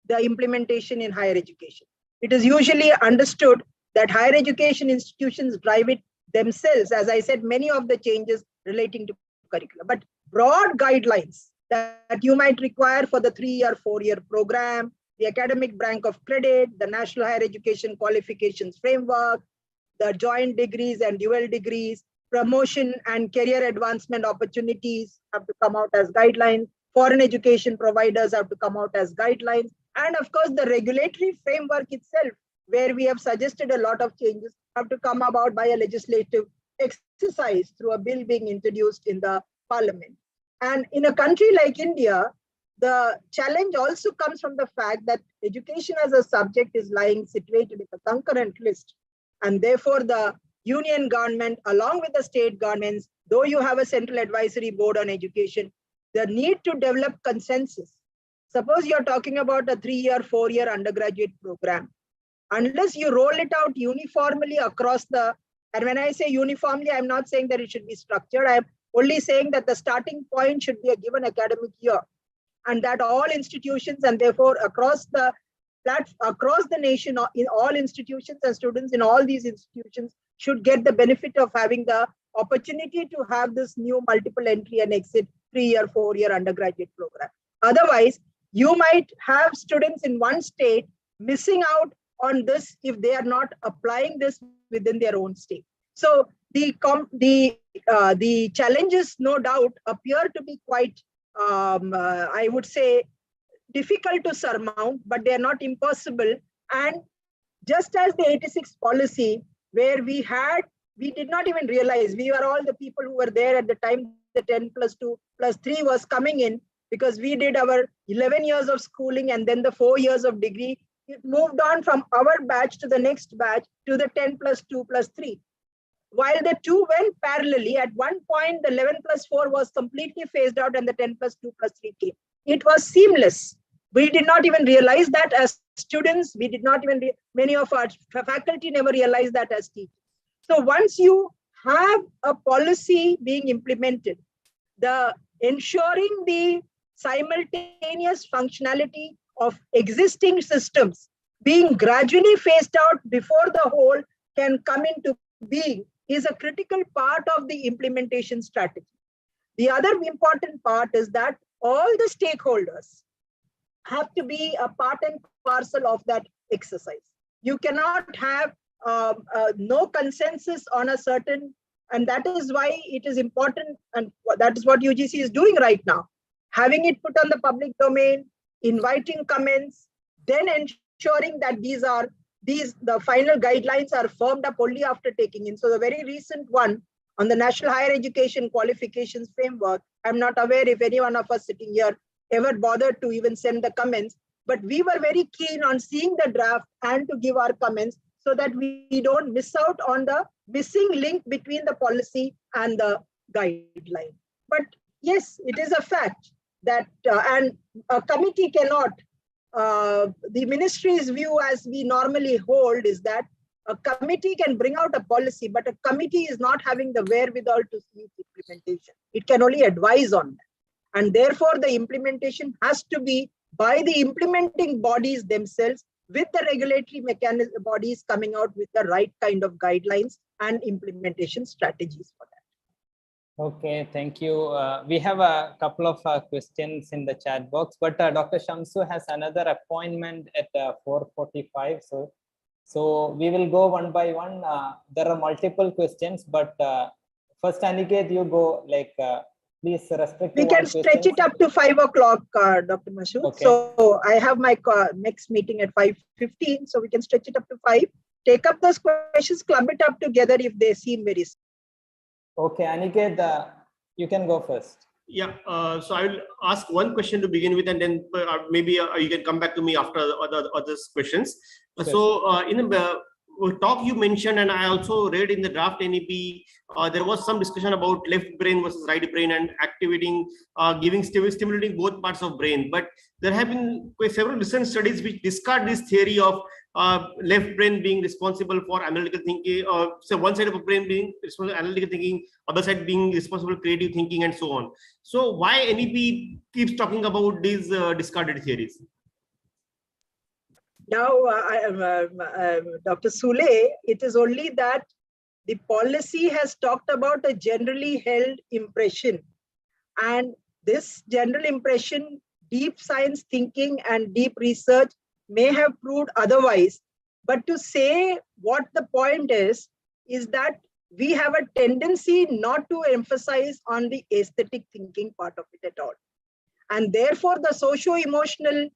the implementation in higher education. It is usually understood that higher education institutions drive it themselves. As I said, many of the changes relating to curriculum, but broad guidelines that you might require for the 3-year, 4-year program, the academic bank of credit, the National Higher Education Qualifications Framework, the joint degrees and dual degrees, promotion and career advancement opportunities have to come out as guidelines. Foreign education providers have to come out as guidelines. And of course, the regulatory framework itself, where we have suggested a lot of changes, have to come about by a legislative exercise through a bill being introduced in the parliament. And in a country like India, the challenge also comes from the fact that education as a subject is lying situated in a concurrent list. And therefore, the union government, along with the state governments, though you have a central advisory board on education, the need to develop consensus. Suppose you're talking about a 3-year, 4-year undergraduate program. Unless you roll it out uniformly across the, and when I say uniformly, I'm not saying that it should be structured. I'm only saying that the starting point should be a given academic year, and that all institutions, and therefore across the nation, in all institutions and students in all these institutions should get the benefit of having the opportunity to have this new multiple entry and exit 3-year, 4-year undergraduate program. Otherwise, you might have students in one state missing out on this if they are not applying this within their own state. So the challenges, no doubt, appear to be quite, I would say, difficult to surmount, but they are not impossible. And just as the 86 policy, where we did not even realize, we were all the people who were there at the time the 10+2+3 was coming in, because we did our 11 years of schooling and then the 4 years of degree. It moved on from our batch to the next batch to the 10+2+3. While the two went parallelly, at one point the 11+4 was completely phased out and the 10+2+3 came. It was seamless. We did not even realize that as students. We did not even, many of our faculty never realized that as teachers. So once you have a policy being implemented, the ensuring the simultaneous functionality of existing systems being gradually phased out before the whole can come into being is a critical part of the implementation strategy. The other important part is that all the stakeholders have to be a part and parcel of that exercise. You cannot have no consensus on a certain, and that is why it is important, and that is what UGC is doing right now. Having it put on the public domain, inviting comments, then ensuring that the final guidelines are firmed up only after taking in. So the very recent one on the National Higher Education Qualifications Framework, I'm not aware if any one of us sitting here ever bothered to even send the comments, but we were very keen on seeing the draft and to give our comments so that we don't miss out on the missing link between the policy and the guideline. But yes, it is a fact that, and a committee cannot, the ministry's view as we normally hold is that a committee can bring out a policy, but a committee is not having the wherewithal to see its implementation. It can only advise on that. And therefore, the implementation has to be by the implementing bodies themselves, with the regulatory mechanism bodies coming out with the right kind of guidelines and implementation strategies for that. Okay, thank you. We have a couple of questions in the chat box, but Dr. Shamsu has another appointment at 4:45. So we will go one by one. There are multiple questions, but first, Aniket, you go, like, please restrict We to can one stretch question. it up to 5 o'clock, Dr. Mashood. Okay. So I have my next meeting at 5:15. So we can stretch it up to 5. Take up those questions, club it up together if they seem very. Okay, Aniket, you can go first. Yeah, so I will ask one question to begin with, and then maybe you can come back to me after other questions. Sure. So in the talk you mentioned, and I also read in the draft NEP, there was some discussion about left brain versus right brain and activating, stimulating both parts of brain. But there have been several recent studies which discard this theory of left brain being responsible for analytical thinking, so one side of a brain being responsible for analytical thinking, other side being responsible for creative thinking, and so on. So why NEP keeps talking about these discarded theories? Now, Dr. Sule, it is only that the policy has talked about a generally held impression, and this general impression, deep science thinking and deep research may have proved otherwise. But to say what the point is that we have a tendency not to emphasize on the aesthetic thinking part of it at all. And therefore, the socio-emotional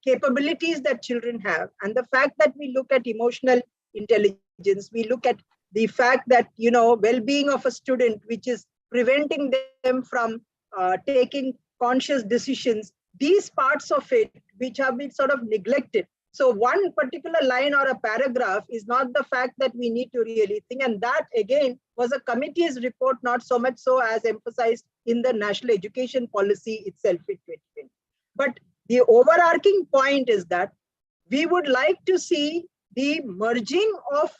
capabilities that children have, and the fact that we look at emotional intelligence, we look at the fact that, you know, well-being of a student, which is preventing them from taking conscious decisions, these parts of it which have been sort of neglected. So one particular line or a paragraph is not the fact that we need to really think, and that again was a committee's report, not so much so as emphasized in the national education policy itself in 2020. But the overarching point is that we would like to see the merging of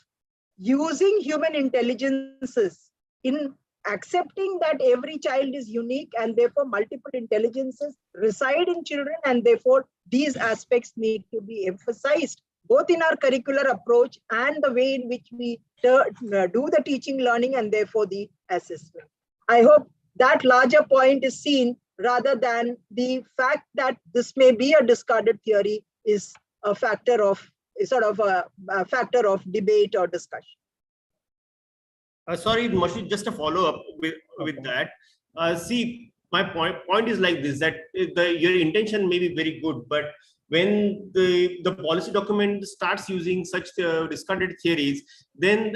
using human intelligences in accepting that every child is unique and therefore multiple intelligences reside in children, and therefore these aspects need to be emphasized both in our curricular approach and the way in which we do the teaching, learning, and therefore the assessment. I hope that larger point is seen rather than the fact that this may be a discarded theory is a factor of debate or discussion. Sorry, Mashid, just a follow up with that. See, my point is like this, that your intention may be very good, but when the policy document starts using such discarded theories, then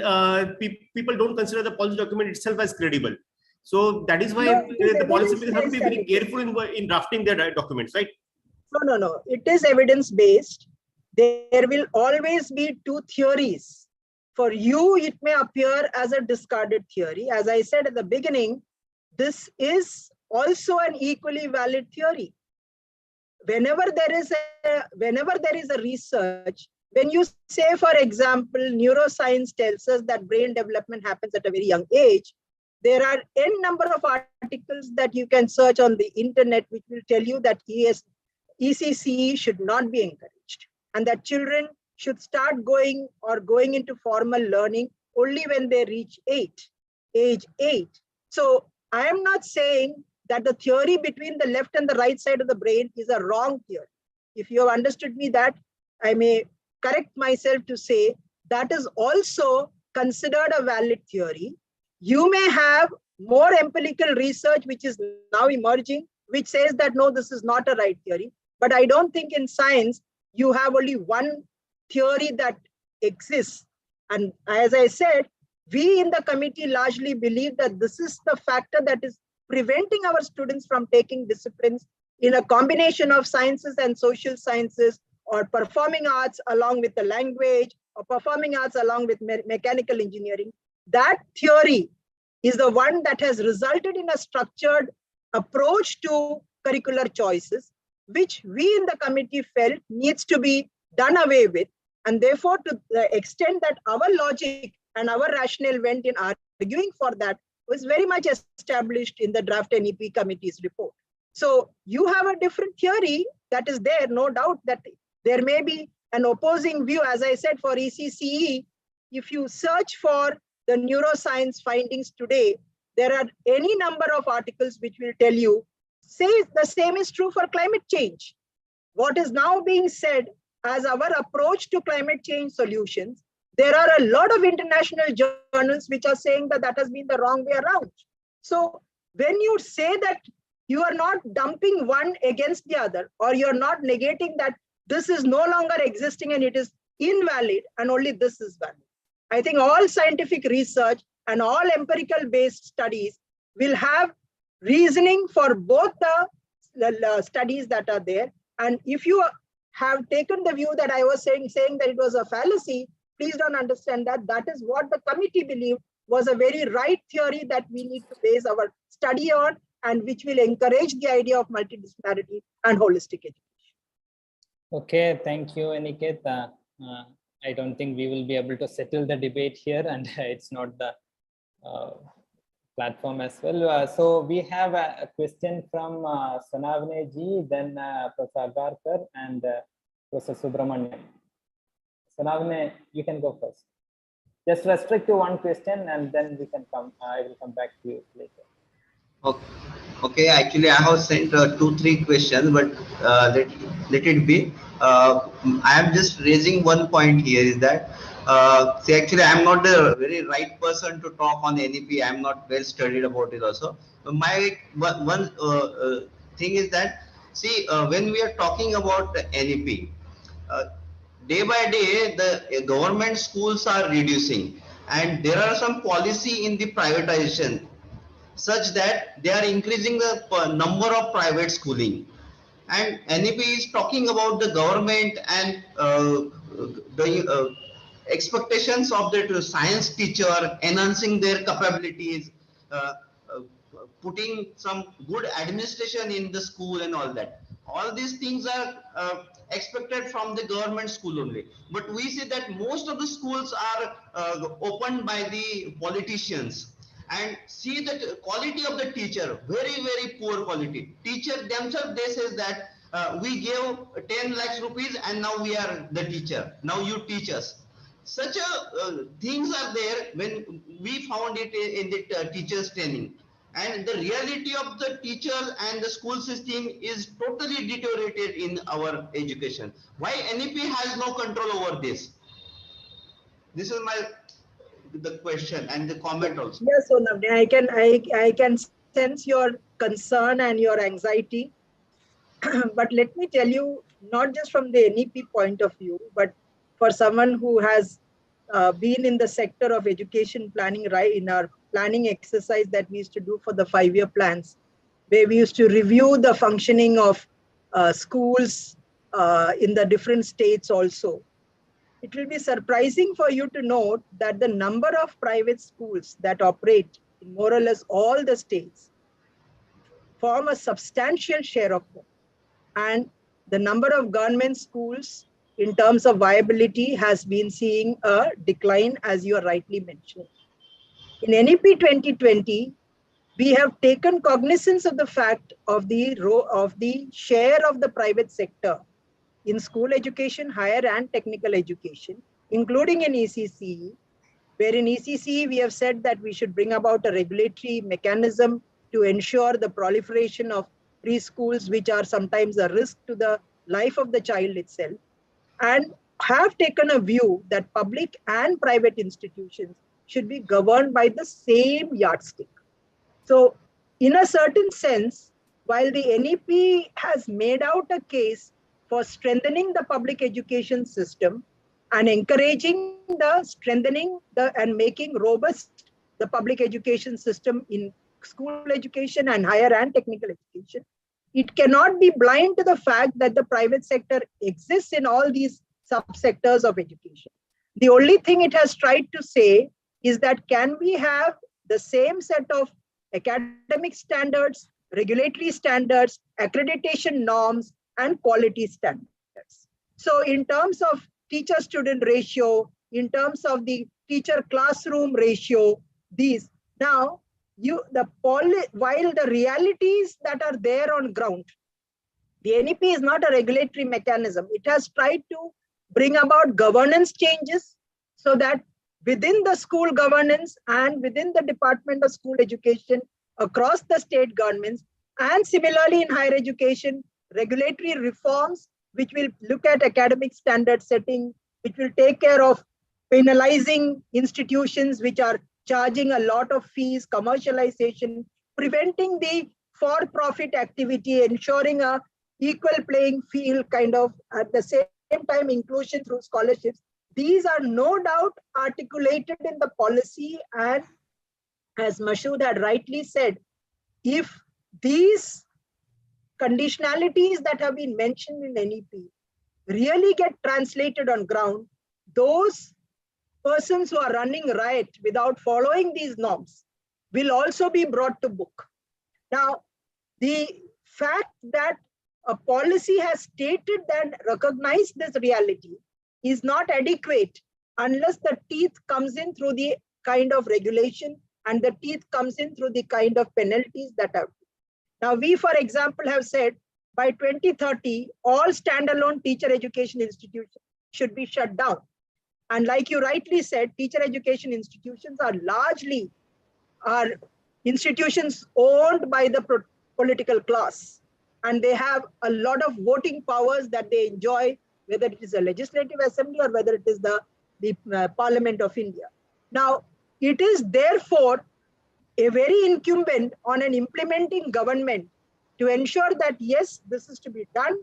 people don't consider the policy document itself as credible. So that is why No, it is the policymakers have to be very evidence-based, careful in drafting their documents, right? No. It is evidence-based. There will always be two theories. For you, it may appear as a discarded theory. As I said at the beginning, this is also an equally valid theory. Whenever there is a research, when you say, for example, neuroscience tells us that brain development happens at a very young age, there are n number of articles that you can search on the internet which will tell you that ECCE should not be encouraged, and that children should start going into formal learning only when they reach age 8. So I am not saying that the theory between the left and the right side of the brain is a wrong theory. If you have understood me, that I may correct myself to say that is also considered a valid theory. You may have more empirical research which is now emerging, which says that no, this is not a right theory. But I don't think in science you have only one theory that exists. And as I said, we in the committee largely believe that this is the factor that is preventing our students from taking disciplines in a combination of sciences and social sciences, or performing arts along with the language, or performing arts along with mechanical engineering. That theory is the one that has resulted in a structured approach to curricular choices, which we in the committee felt needs to be done away with. And therefore, to the extent that our logic and our rationale went in arguing for that, was very much established in the draft NEP committee's report. So you have a different theory that is there, no doubt that there may be an opposing view. As I said, for ECCE, if you search for the neuroscience findings today, there are any number of articles which will tell you, say the same is true for climate change. What is now being said as our approach to climate change solutions, there are a lot of international journals which are saying that that has been the wrong way around. So when you say that you are not dumping one against the other, or you're not negating that this is no longer existing and it is invalid and only this is valid. I think all scientific research and all empirical based studies will have reasoning for both the studies that are there. And if you have taken the view that I was saying that it was a fallacy, please don't understand that. That is what the committee believed was a very right theory that we need to base our study on, and which will encourage the idea of multidisciplinarity and holistic education. Okay, thank you, Aniket. I don't think we will be able to settle the debate here, and it's not the platform as well. So we have a question from Sonavne ji, then Professor Agarkar and Professor Subramanian. Sonavne, you can go first. Just restrict to one question and then we can come. I will come back to you later. Okay. Actually, I have sent 2-3 questions, but let it be. I am just raising one point here, is that see, actually, I am not the very right person to talk on NEP. I am not well studied about it also. My one thing is that, see, when we are talking about the NEP, day by day the government schools are reducing, and there are some policy in the privatization such that they are increasing the number of private schooling. And NEP is talking about the government and the expectations of the science teacher, enhancing their capabilities, putting some good administration in the school and all that. All these things are expected from the government school only. But we see that most of the schools are opened by the politicians, and see the quality of the teacher, very poor quality. Teacher themselves, they say that we gave 10 lakhs rupees and now we are the teacher, now you teach us. Such things are there when we found it in the teachers training. And the reality of the teacher and the school system is totally deteriorated in our education. Why NEP has no control over this? This is my with the question and the comment also. Yes, so I can sense your concern and your anxiety. But let me tell you, not just from the NEP point of view, but for someone who has been in the sector of education planning, right, in our planning exercise that we used to do for the 5-year plans, where we used to review the functioning of schools in the different states also. It will be surprising for you to note that the number of private schools that operate in more or less all the states form a substantial share of them. And the number of government schools in terms of viability has been seeing a decline, as you are rightly mentioning. In NEP 2020, we have taken cognizance of the fact of the share of the private sector in school education, higher and technical education, including in ECCE, where in ECCE we have said that we should bring about a regulatory mechanism to ensure the proliferation of preschools, which are sometimes a risk to the life of the child itself, and have taken a view that public and private institutions should be governed by the same yardstick. So in a certain sense, while the NEP has made out a case for strengthening the public education system and encouraging the strengthening and making robust the public education system in school education and higher and technical education, it cannot be blind to the fact that the private sector exists in all these subsectors of education. The only thing it has tried to say is that can we have the same set of academic standards, regulatory standards, accreditation norms, and quality standards. So in terms of teacher-student ratio, in terms of the teacher-classroom ratio, these. Now, while the realities that are there on ground, the NEP is not a regulatory mechanism. It has tried to bring about governance changes so that within the school governance and within the Department of School Education across the state governments, and similarly in higher education, regulatory reforms which will look at academic standard setting, which will take care of penalizing institutions which are charging a lot of fees, commercialization, preventing the for-profit activity, ensuring a equal playing field kind of, at the same time inclusion through scholarships. These are no doubt articulated in the policy, and as Mashood had rightly said, if these conditionalities that have been mentioned in NEP really get translated on ground, those persons who are running riot without following these norms will also be brought to book. Now, the fact that a policy has stated that recognize this reality is not adequate unless the teeth comes in through the kind of regulation and the teeth comes in through the kind of penalties that have. Now, we, for example, have said by 2030, all standalone teacher education institutions should be shut down. And like you rightly said, teacher education institutions are largely institutions owned by the political class. And they have a lot of voting powers that they enjoy, whether it is a legislative assembly or whether it is the Parliament of India. Now, it is therefore a very incumbent on an implementing government to ensure that, yes, this is to be done.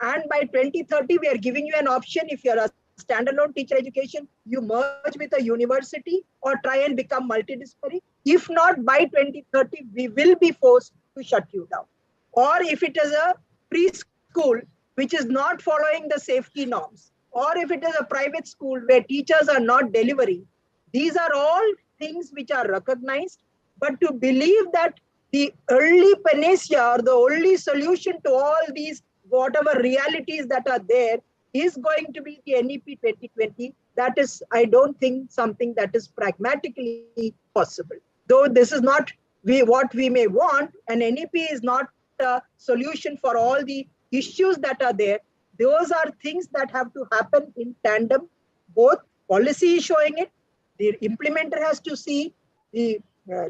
And by 2030, we are giving you an option. If you're a standalone teacher education, you merge with a university or try and become multidisciplinary. If not, by 2030, we will be forced to shut you down. Or if it is a preschool, which is not following the safety norms, or if it is a private school where teachers are not delivering, these are all things which are recognized. But to believe that the early panacea or the only solution to all these, whatever realities that are there, is going to be the NEP 2020, that is, I don't think, something that is pragmatically possible. Though this is not what we may want, and NEP is not a solution for all the issues that are there. Those are things that have to happen in tandem. Both policy is showing it, the implementer has to see, the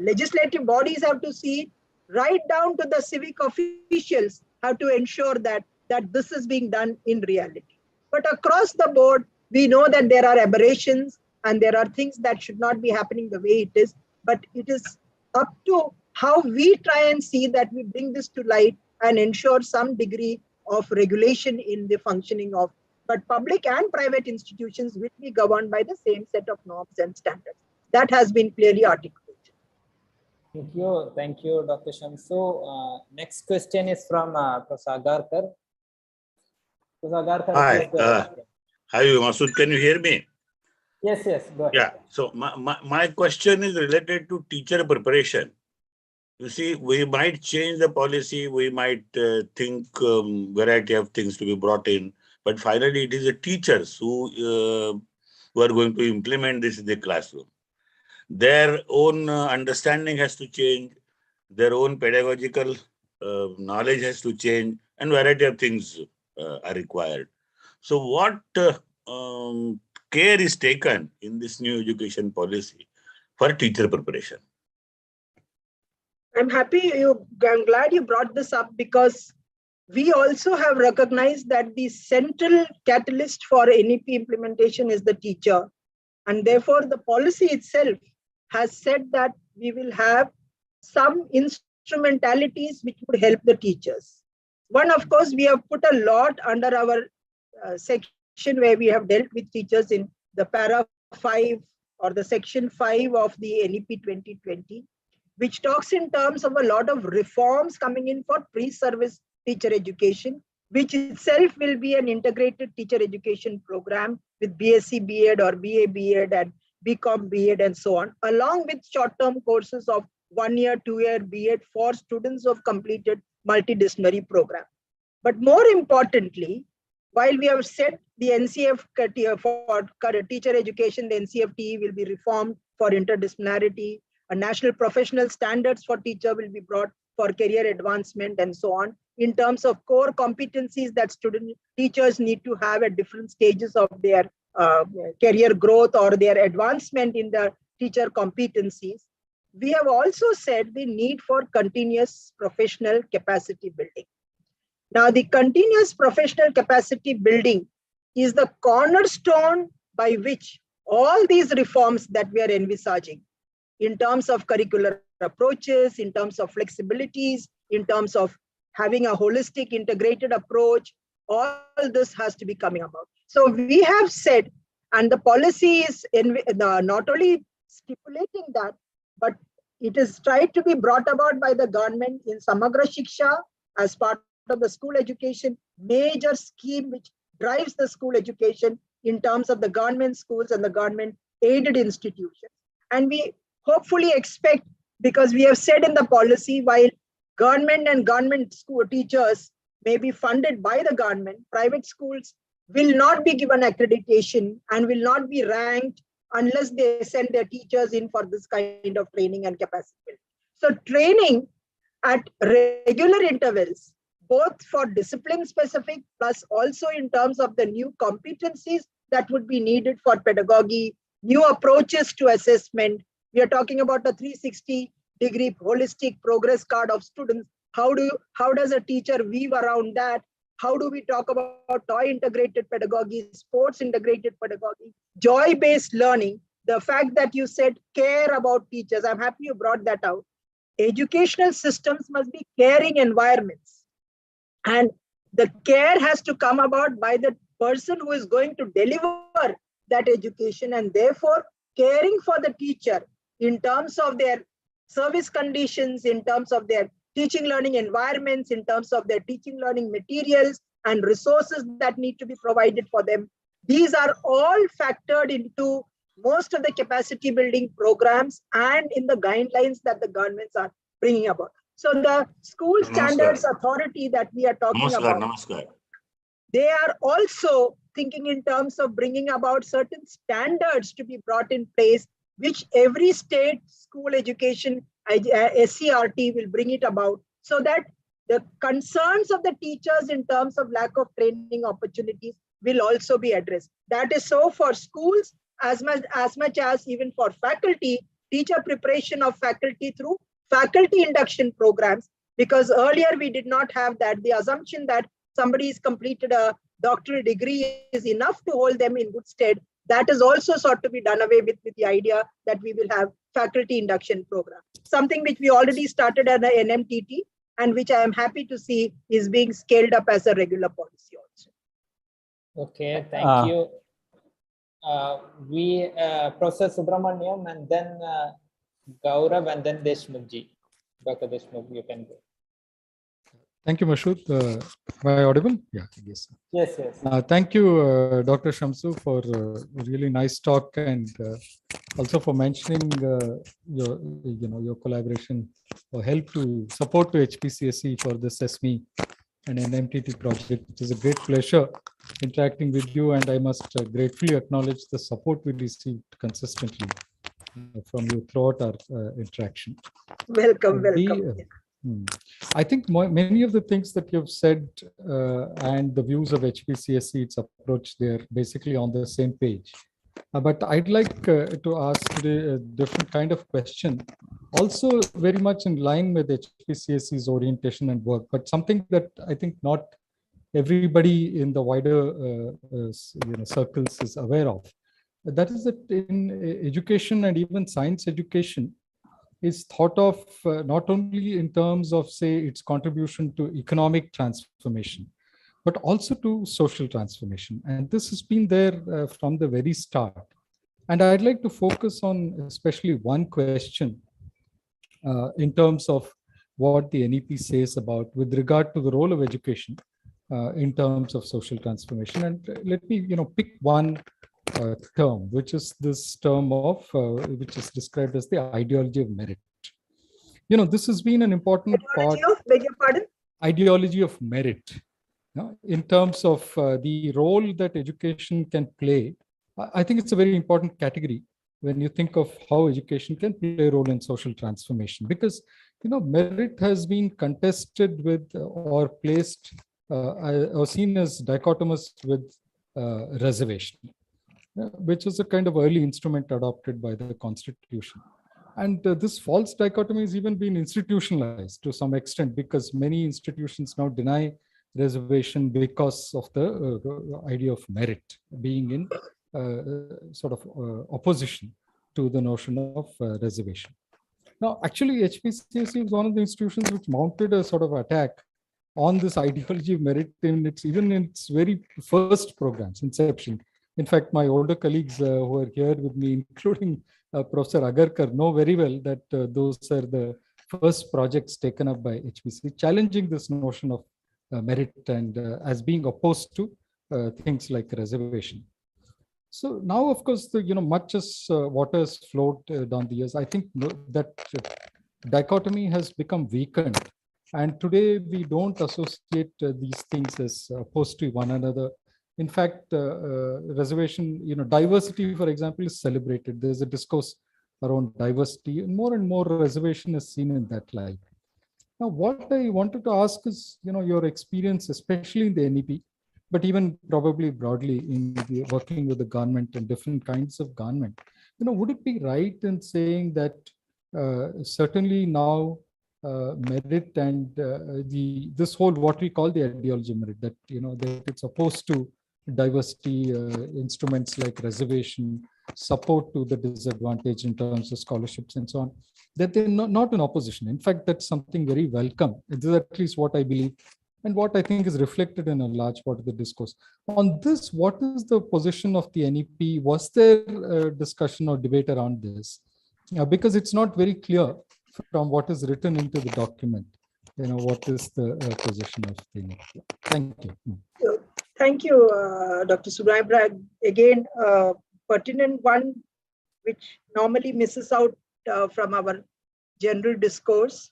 legislative bodies have to see it, right down to the civic officials have to ensure that this is being done in reality. But across the board, we know that there are aberrations, and there are things that should not be happening the way it is, but it is up to how we try and see that we bring this to light and ensure some degree of regulation in the functioning of, but public and private institutions will be governed by the same set of norms and standards. That has been clearly articulated. Thank you, Dr. Shamsu. Next question is from Professor Agarkar. Hi, hi, Masood. Can you hear me? Yes, go ahead. Yeah. So my question is related to teacher preparation. You see, we might change the policy. We might think variety of things to be brought in, but finally, it is the teachers who are going to implement this in the classroom. Their own understanding has to change. Their own pedagogical knowledge has to change, and variety of things are required. So what care is taken in this new education policy for teacher preparation? I'm glad you brought this up, because we also have recognized that the central catalyst for NEP implementation is the teacher. And therefore, the policy itself has said that we will have some instrumentalities which would help the teachers. One, of course, we have put a lot under our section where we have dealt with teachers in the para 5 or the section 5 of the NEP 2020, which talks in terms of a lot of reforms coming in for pre-service teacher education, which itself will be an integrated teacher education program with BSc B.Ed or BA B.Ed and BCom B.Ed and so on, along with short-term courses of 1 year, 2 year B.Ed for students who have completed multidisciplinary program. But more importantly, while we have said the NCF for teacher education, the NCFTE will be reformed for interdisciplinarity, a national professional standards for teacher will be brought for career advancement and so on, in terms of core competencies that teachers need to have at different stages of their career growth or their advancement in the teacher competencies. We have also said the need for continuous professional capacity building. Now, the continuous professional capacity building is the cornerstone by which all these reforms that we are envisaging in terms of curricular approaches, in terms of flexibilities, in terms of having a holistic integrated approach, all this has to be coming about. So we have said, and the policy is not only stipulating that, but it is tried to be brought about by the government in Samagra Shiksha as part of the school education major scheme which drives the school education in terms of the government schools and the government aided institutions. And we hopefully expect, because we have said in the policy, while government and government school teachers may be funded by the government, private schools will not be given accreditation and will not be ranked unless they send their teachers in for this kind of training and capacity building. So training at regular intervals, both for discipline specific, plus also in terms of the new competencies that would be needed for pedagogy, new approaches to assessment. We are talking about a 360-degree holistic progress card of students. How does a teacher weave around that? How do we talk about toy integrated pedagogy, sports integrated pedagogy, joy-based learning? The fact that you said care about teachers, I'm happy you brought that out. Educational systems must be caring environments. And the care has to come about by the person who is going to deliver that education, and therefore caring for the teacher in terms of their service conditions, in terms of their teaching learning environments, in terms of their teaching learning materials and resources that need to be provided for them. These are all factored into most of the capacity building programs and in the guidelines that the governments are bringing about. So the school standards authority that we are talking about, they are also thinking in terms of bringing about certain standards to be brought in place, which every state school education SCRT will bring it about, so that the concerns of the teachers in terms of lack of training opportunities will also be addressed. That is so for schools as much as even for faculty, teacher preparation of faculty through faculty induction programs, because earlier we did not have that. The assumption that somebody has completed a doctoral degree is enough to hold them in good stead. that is also sought to be done away with the idea that we will have faculty induction program, something which we already started at the NMTT and which I am happy to see is being scaled up as a regular policy also. Okay, thank you. Professor Subramaniam and then Gaurav and then Deshmukhji. Dr. Deshmukh, you can go. Thank you, Mashood. Am I audible? Yeah, yes. Yes, yes. Thank you, Dr. Shamsu, for a really nice talk, and also for mentioning your collaboration or help to support to HBCSE for the SESME and NMTT project. It is a great pleasure interacting with you, and I must gratefully acknowledge the support we received consistently from you throughout our interaction. Welcome, welcome. I think many of the things that you've said and the views of HBCSE, its approach, they're basically on the same page. But I'd like to ask today a different kind of question, also very much in line with HBCSE's orientation and work, but something that I think not everybody in the wider circles is aware of. That is that in education and even science education, is thought of not only in terms of, say, its contribution to economic transformation, but also to social transformation. And this has been there from the very start. And I'd like to focus on especially one question in terms of what the NEP says about with regard to the role of education in terms of social transformation. And let me, pick one term, which is this term of, which is described as the ideology of merit. This has been an important part. Beg your pardon? Ideology of merit. In terms of the role that education can play, I think it's a very important category when you think of how education can play a role in social transformation, because merit has been contested with or placed or seen as dichotomous with reservation, which is a kind of early instrument adopted by the Constitution. And this false dichotomy has even been institutionalized to some extent, because many institutions now deny reservation because of the idea of merit being in opposition to the notion of reservation. Now, actually, HBCSE is one of the institutions which mounted a sort of attack on this ideology of merit even in its very first programs, inception. In fact, my older colleagues who are here with me, including Professor Agarkar, know very well that those are the first projects taken up by HBC, challenging this notion of merit and as being opposed to things like reservation. So now, of course, much as water has flowed down the years, I think that dichotomy has become weakened. And today we don't associate these things as opposed to one another. In fact, reservation, diversity, for example, is celebrated. There's a discourse around diversity, and more reservation is seen in that light. Now, what I wanted to ask is, your experience, especially in the NEP, but even probably broadly in working with the government and different kinds of government. Would it be right in saying that certainly now merit and this whole what we call the ideology of merit, that that it's opposed to diversity, instruments like reservation, support to the disadvantaged in terms of scholarships and so on, that they're not in opposition. In fact, that's something very welcome. This is at least what I believe and what I think is reflected in a large part of the discourse. On this, what is the position of the NEP? Was there a discussion or debate around this? Because it's not very clear from what is written into the document, what is the position of the NEP. Thank you. Thank you, Dr. Subramaniam. Again, pertinent one, which normally misses out from our general discourse.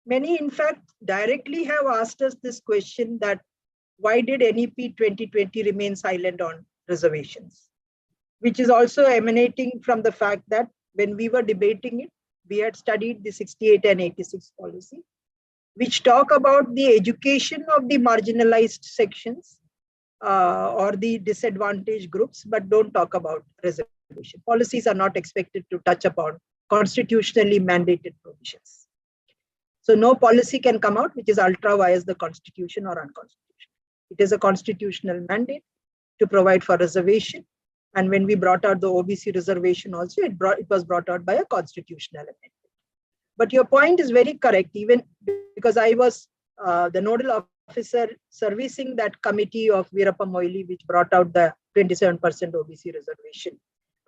Many, in fact, directly have asked us this question, that why did NEP 2020 remain silent on reservations? Which is also emanating from the fact that when we were debating it, we had studied the 68 and 86 policy, which talk about the education of the marginalized sections or the disadvantaged groups, but don't talk about reservation. Policies are not expected to touch upon constitutionally mandated provisions. So no policy can come out which is ultra vires the constitution or unconstitutional. It is a constitutional mandate. to provide for reservation. And when we brought out the OBC reservation also, it was brought out by a constitutional amendment. But your point is very correct, even because I was the nodal officer servicing that committee of Veerappa Moily, which brought out the 27% OBC reservation.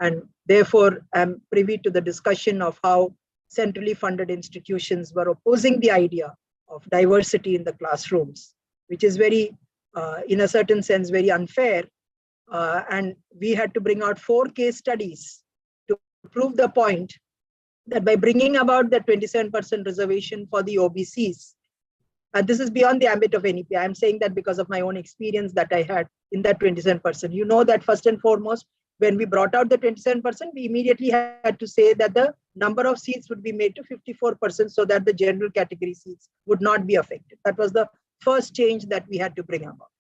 And therefore, I'm privy to the discussion of how centrally funded institutions were opposing the idea of diversity in the classrooms, which is very, in a certain sense, very unfair. And we had to bring out 4 case studies to prove the point that by bringing about the 27% reservation for the OBCs, and this is beyond the ambit of NEP. I'm saying that because of my own experience that I had in that 27%. You know that first and foremost, when we brought out the 27%, we immediately had to say that the number of seats would be made to 54% so that the general category seats would not be affected. That was the first change that we had to bring about.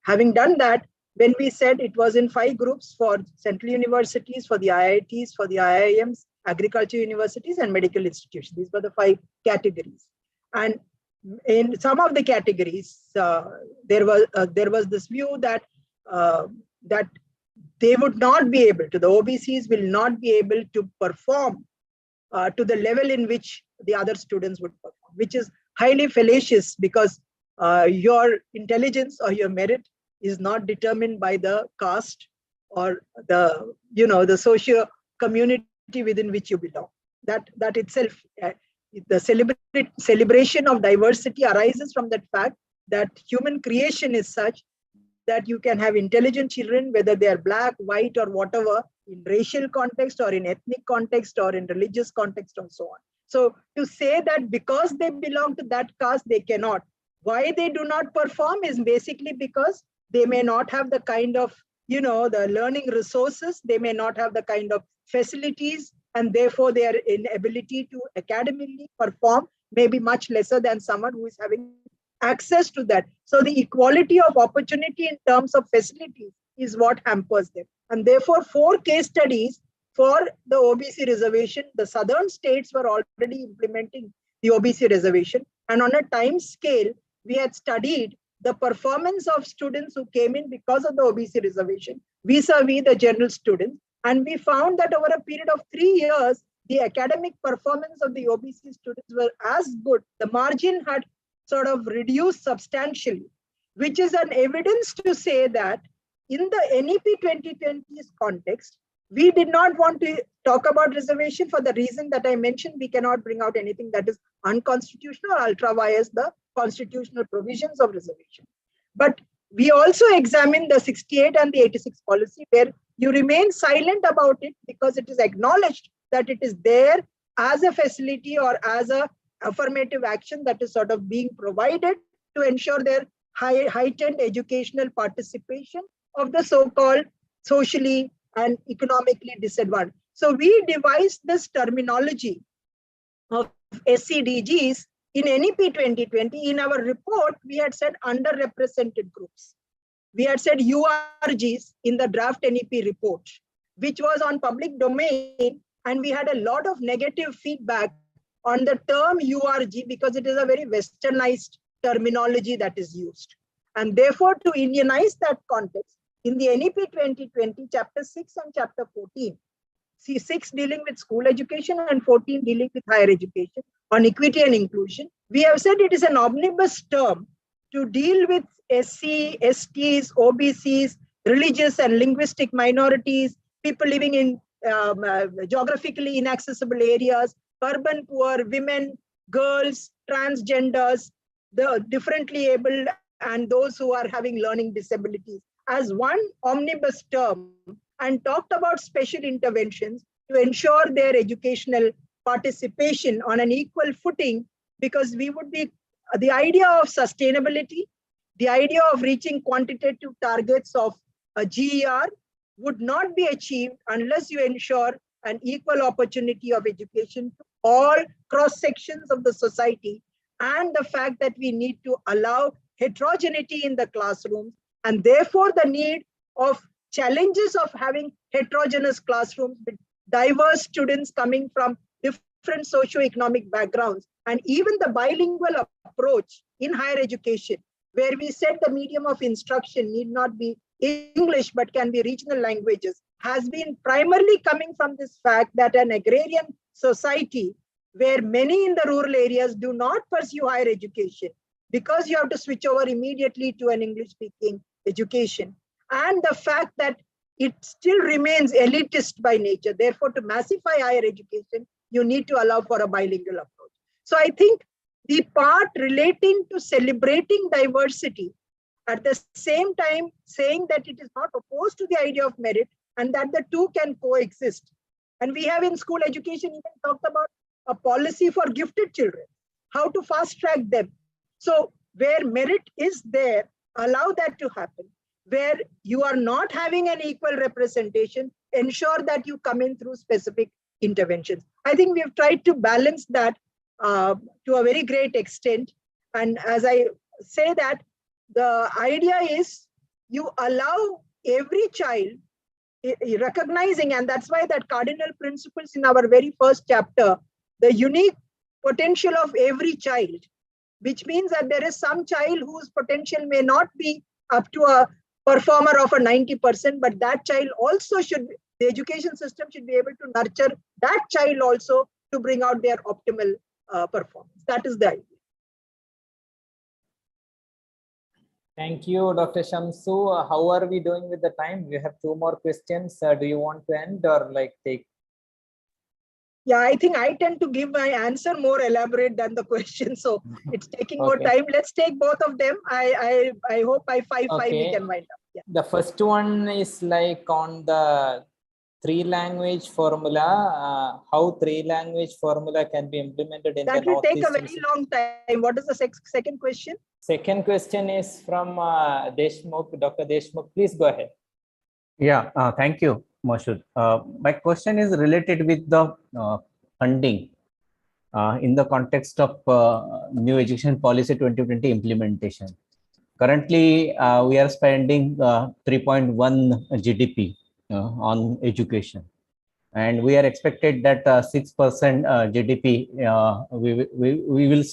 Having done that, when we said it was in 5 groups for central universities, for the IITs, for the IIMs, agriculture universities, and medical institutions. These were the 5 categories. And in some of the categories, there was this view that that they would not be able to, the OBCs will not be able to perform to the level in which the other students would perform, which is highly fallacious, because your intelligence or your merit is not determined by the caste or the, the socio community within which you belong. That itself, the celebration of diversity arises from that fact that human creation is such that you can have intelligent children, whether they are black, white, or whatever, in racial context or in ethnic context or in religious context and so on. So to say that because they belong to that caste, they cannot. Why they do not perform is basically because they may not have the kind of, the learning resources, they may not have the kind of facilities, and therefore their inability to academically perform may be much lesser than someone who is having access to that. So the equality of opportunity in terms of facilities is what hampers them. And therefore 4 case studies for the OBC reservation. The southern states were already implementing the OBC reservation. And on a time scale, we had studied the performance of students who came in because of the OBC reservation vis-a-vis the general students. And we found that over a period of 3 years, the academic performance of the OBC students were as good. The margin had sort of reduced substantially, which is an evidence to say that in the NEP 2020's context, we did not want to talk about reservation for the reason that I mentioned. We cannot bring out anything that is unconstitutional or ultra vires the constitutional provisions of reservation. But we also examined the 68 and the 86 policy, where you remain silent about it because it is acknowledged that it is there as a facility or as a affirmative action that is sort of being provided to ensure their heightened educational participation of the so-called socially and economically disadvantaged. So we devised this terminology of SCDGs in NEP 2020. In our report, we had said underrepresented groups. We had said URGs in the draft NEP report, which was on public domain, and we had a lot of negative feedback on the term URG because it is a very westernized terminology that is used. And therefore, to Indianize that context, in the NEP 2020, Chapter 6 and Chapter 14, see 6 dealing with school education and 14 dealing with higher education on equity and inclusion, we have said it is an omnibus term to deal with SC, STs, OBCs, religious and linguistic minorities, people living in geographically inaccessible areas, urban poor, women, girls, transgenders, the differently abled, and those who are having learning disabilities as one omnibus term, and talked about special interventions to ensure their educational participation on an equal footing, because we would be, the idea of sustainability, the idea of reaching quantitative targets of a GER would not be achieved unless you ensure an equal opportunity of education to all cross sections of the society, and the fact that we need to allow heterogeneity in the classrooms, and therefore the need of challenges of having heterogeneous classrooms with diverse students coming from different socioeconomic backgrounds, and even the bilingual approach in higher education, where we said the medium of instruction need not be English, but can be regional languages, has been primarily coming from this fact that an agrarian society where many in the rural areas do not pursue higher education because you have to switch over immediately to an English speaking education. And the fact that it still remains elitist by nature. Therefore, to massify higher education, you need to allow for a bilingual approach. So I think the part relating to celebrating diversity, at the same time saying that it is not opposed to the idea of merit and that the two can coexist. And we have in school education even talked about a policy for gifted children, how to fast track them. So where merit is there, allow that to happen. Where you are not having an equal representation, ensure that you come in through specific interventions. I think we have tried to balance that to a very great extent. And as I say that, the idea is you allow every child recognizing, and that's why that cardinal principles in our very first chapter, the unique potential of every child, which means that there is some child whose potential may not be up to a performer of a 90%, but that child also should, the education system should be able to nurture that child also to bring out their optimal performance. That is the idea. Thank you, Dr. Shamsu. How are we doing with the time? We have 2 more questions. Do you want to end or like take? Yeah, I think I tend to give my answer more elaborate than the question. So it's taking more time. Let's take both of them. I hope by 5 we can wind up. Yeah. The first one is like on the 3-language formula, how 3-language formula can be implemented in that the will take a Northeastern. very long time. What is the second question? Second question is from Deshmukh. Dr. Deshmukh, please go ahead. Yeah, thank you, Mashud. My question is related with the funding in the context of new education policy 2020 implementation. Currently, we are spending 3.1 GDP on education, and we are expected that 6% GDP we will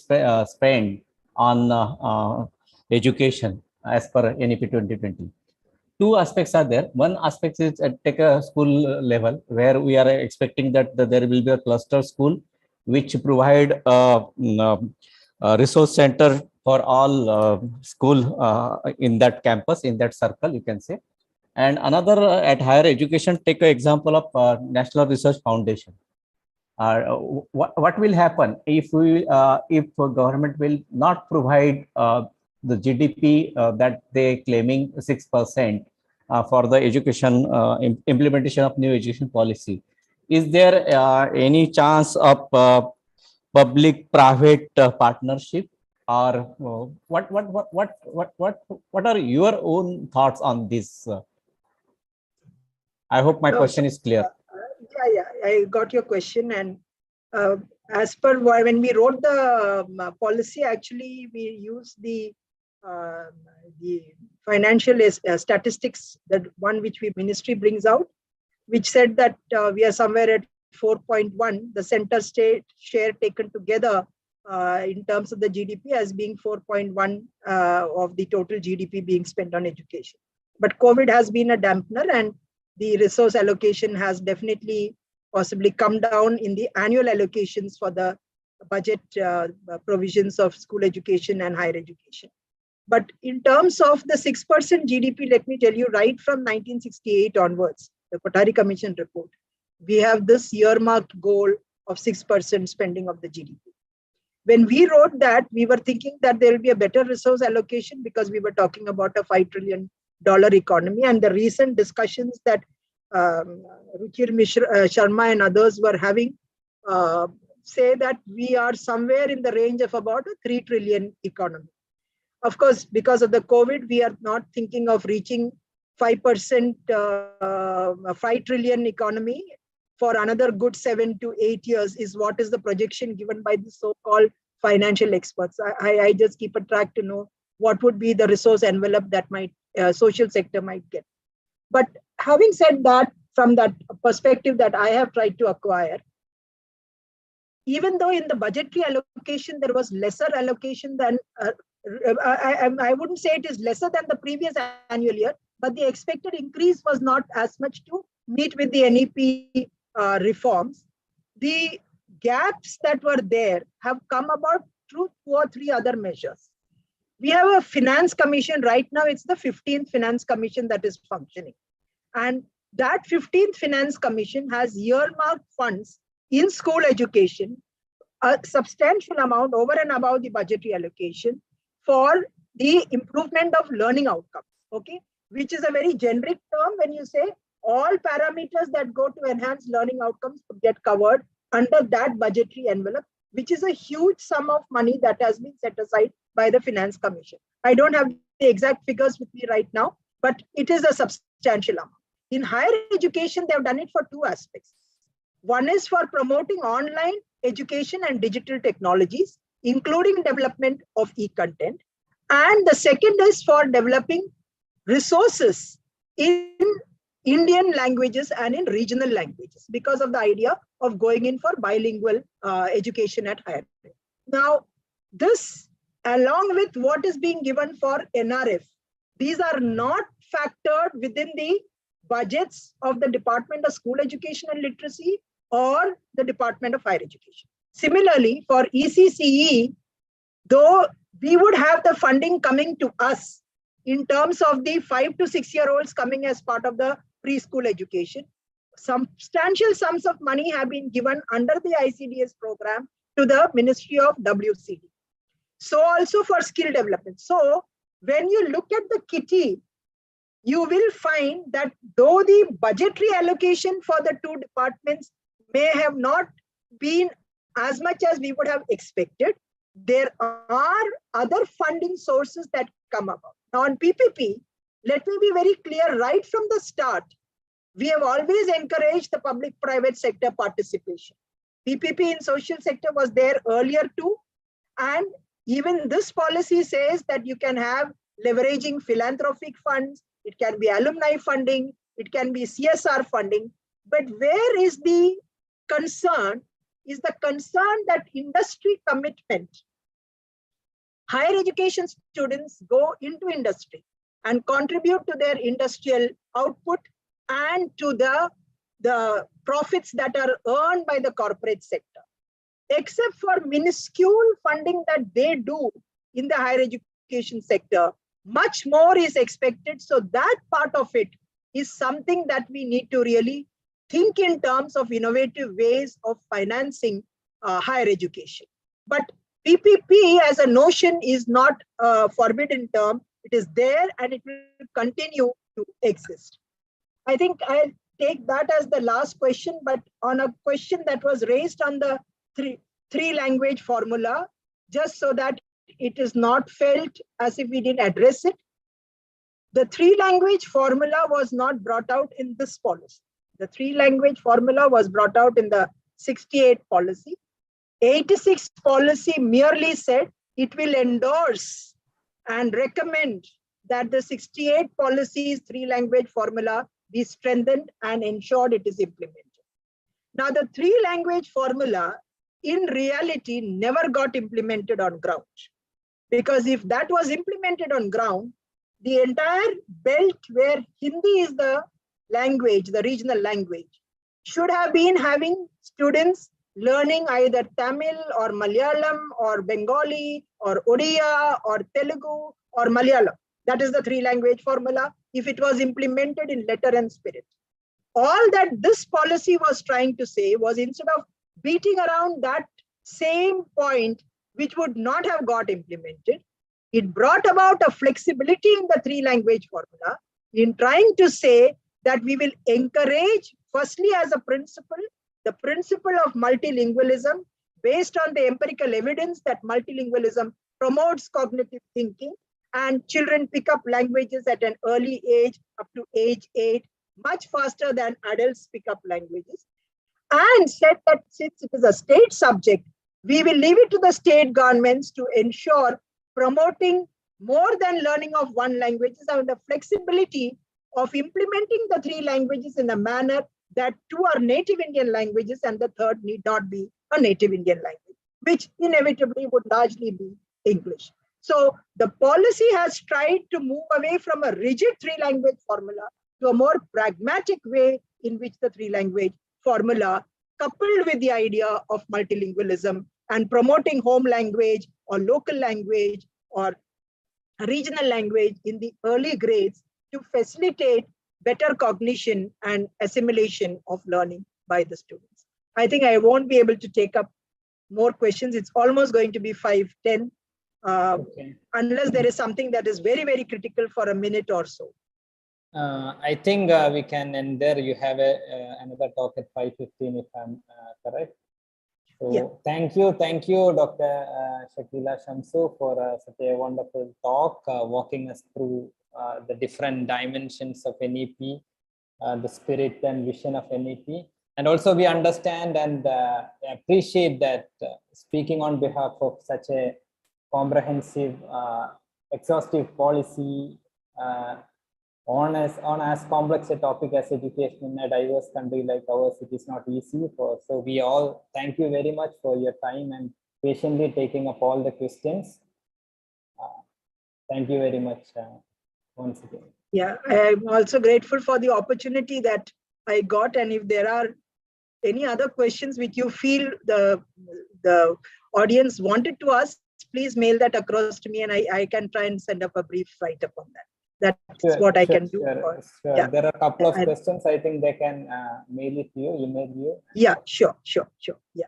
spend on education as per NEP 2020. 2 aspects are there. One aspect is at take a school level where we are expecting that there will be a cluster school which provide a resource center for all school in that campus, in that circle, you can say. And another at higher education, take an example of National Research Foundation. What will happen if government will not provide the GDP that they claiming 6% for the education implementation of new education policy? Is there any chance of public-private partnership, or what are your own thoughts on this? I hope my question is clear. Yeah, I got your question. And as per when we wrote the policy, actually we used the financial statistics, that one which ministry brings out, which said that we are somewhere at 4.1, the center state share taken together in terms of the GDP as being 4.1 of the total GDP being spent on education. But COVID has been a dampener, and the resource allocation has definitely possibly come down in the annual allocations for the budget provisions of school education and higher education. But in terms of the 6% GDP, let me tell you, right from 1968 onwards, the Kothari Commission report, we have this earmarked goal of 6% spending of the GDP. When we wrote that, we were thinking that there will be a better resource allocation because we were talking about a $5 trillion economy, and the recent discussions that Ruchir Sharma and others were having say that we are somewhere in the range of about a 3 trillion economy. Of course, because of the COVID, we are not thinking of reaching 5%, 5 trillion economy for another good 7 to 8 years is what is the projection given by the so-called financial experts. I just keep a track to know what would be the resource envelope that might social sector might get. But having said that, from that perspective that I have tried to acquire, even though in the budgetary allocation there was lesser allocation than I wouldn't say it is lesser than the previous annual year, but the expected increase was not as much to meet with the NEP reforms. The gaps that were there have come about through 2 or 3 other measures. We have a finance commission right now. It's the 15th finance commission that is functioning. And that 15th finance commission has earmarked funds in school education, a substantial amount over and above the budgetary allocation for the improvement of learning outcomes, okay? Which is a very generic term when you say all parameters that go to enhance learning outcomes could get covered under that budgetary envelope, which is a huge sum of money that has been set aside by the Finance Commission. I don't have the exact figures with me right now, but it is a substantial amount. In higher education, they have done it for 2 aspects. One is for promoting online education and digital technologies, including development of e-content. And the second is for developing resources in Indian languages and in regional languages because of the idea of going in for bilingual education at higher level. Now, this along with what is being given for NRF, these are not factored within the budgets of the Department of School Education and Literacy or the Department of Higher Education. Similarly, for ECCE, though we would have the funding coming to us in terms of the 5 to 6 year olds coming as part of the preschool education, substantial sums of money have been given under the ICDS program to the Ministry of WCD. So also for skill development. So when you look at the kitty, you will find that though the budgetary allocation for the 2 departments may have not been as much as we would have expected, there are other funding sources that come about. Now on PPP, let me be very clear right from the start. We have always encouraged the public-private sector participation. PPP in social sector was there earlier too. And even this policy says that you can have leveraging philanthropic funds, it can be alumni funding, it can be CSR funding. But where is the concern? Is the concern that industry commitment. Higher education students go into industry and contribute to their industrial output and to the profits that are earned by the corporate sector. Except for minuscule funding that they do in the higher education sector, much more is expected. So that part of it is something that we need to really think in terms of innovative ways of financing higher education. But PPP as a notion is not a forbidden term. It is there and it will continue to exist. I think I'll take that as the last question, but on a question that was raised on the three language formula, just so that it is not felt as if we didn't address it. The 3 language formula was not brought out in this policy. The 3 language formula was brought out in the 68 policy. 86 policy merely said it will endorse and recommend that the 68 policies 3 language formula be strengthened and ensured it is implemented. Now the 3 language formula in reality never got implemented on ground. Because if that was implemented on ground, the entire belt where Hindi is the language, the regional language, should have been having students learning either Tamil or Malayalam or Bengali or Odia or Telugu or Malayalam. That is the 3 language formula if it was implemented in letter and spirit. All that this policy was trying to say was instead of beating around that same point, which would not have got implemented, it brought about a flexibility in the 3 language formula in trying to say that we will encourage, firstly as a principle, the principle of multilingualism based on the empirical evidence that multilingualism promotes cognitive thinking and children pick up languages at an early age up to age 8 much faster than adults pick up languages, and said that since it is a state subject, we will leave it to the state governments to ensure promoting more than learning of 1 language and the flexibility of implementing the 3 languages in a manner that 2 are native Indian languages and the 3rd need not be a native Indian language, which inevitably would largely be English. So the policy has tried to move away from a rigid three-language formula to a more pragmatic way in which the three-language formula, coupled with the idea of multilingualism and promoting home language or local language or regional language in the early grades to facilitate better cognition and assimilation of learning by the students. I think I won't be able to take up more questions. It's almost going to be 5:10, unless there is something that is very, very critical for a minute or so. I think we can end there. You have another talk at 5:15, if I'm correct. So Yeah. thank you, Dr. Shakila, Shamsu, for such a wonderful talk, walking us through the different dimensions of NEP, the spirit and vision of NEP. And also we understand and appreciate that speaking on behalf of such a comprehensive, exhaustive policy on as complex a topic as education in a diverse country like ours, it is not easy. So we all thank you very much for your time and patiently taking up all the questions. Thank you very much once again. Yeah, I'm also grateful for the opportunity that I got. And if there are any other questions which you feel the audience wanted to ask, please mail that across to me and I can try and send up a brief write-up on that. That's what I can do. Sure. Yeah. There are a couple of questions. I think they can mail it to you, email you. Yeah, sure. Yeah.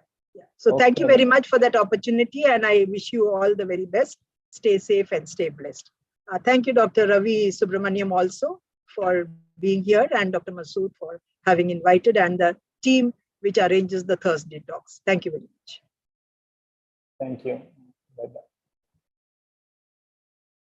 So Okay. Thank you very much for that opportunity. And I wish you all the very best. Stay safe and stay blessed. Thank you, Dr. Ravi Subramaniam, also for being here, and Dr. Masood for having invited, and the team which arranges the Thursday talks. Thank you very much. Thank you. Bye-bye.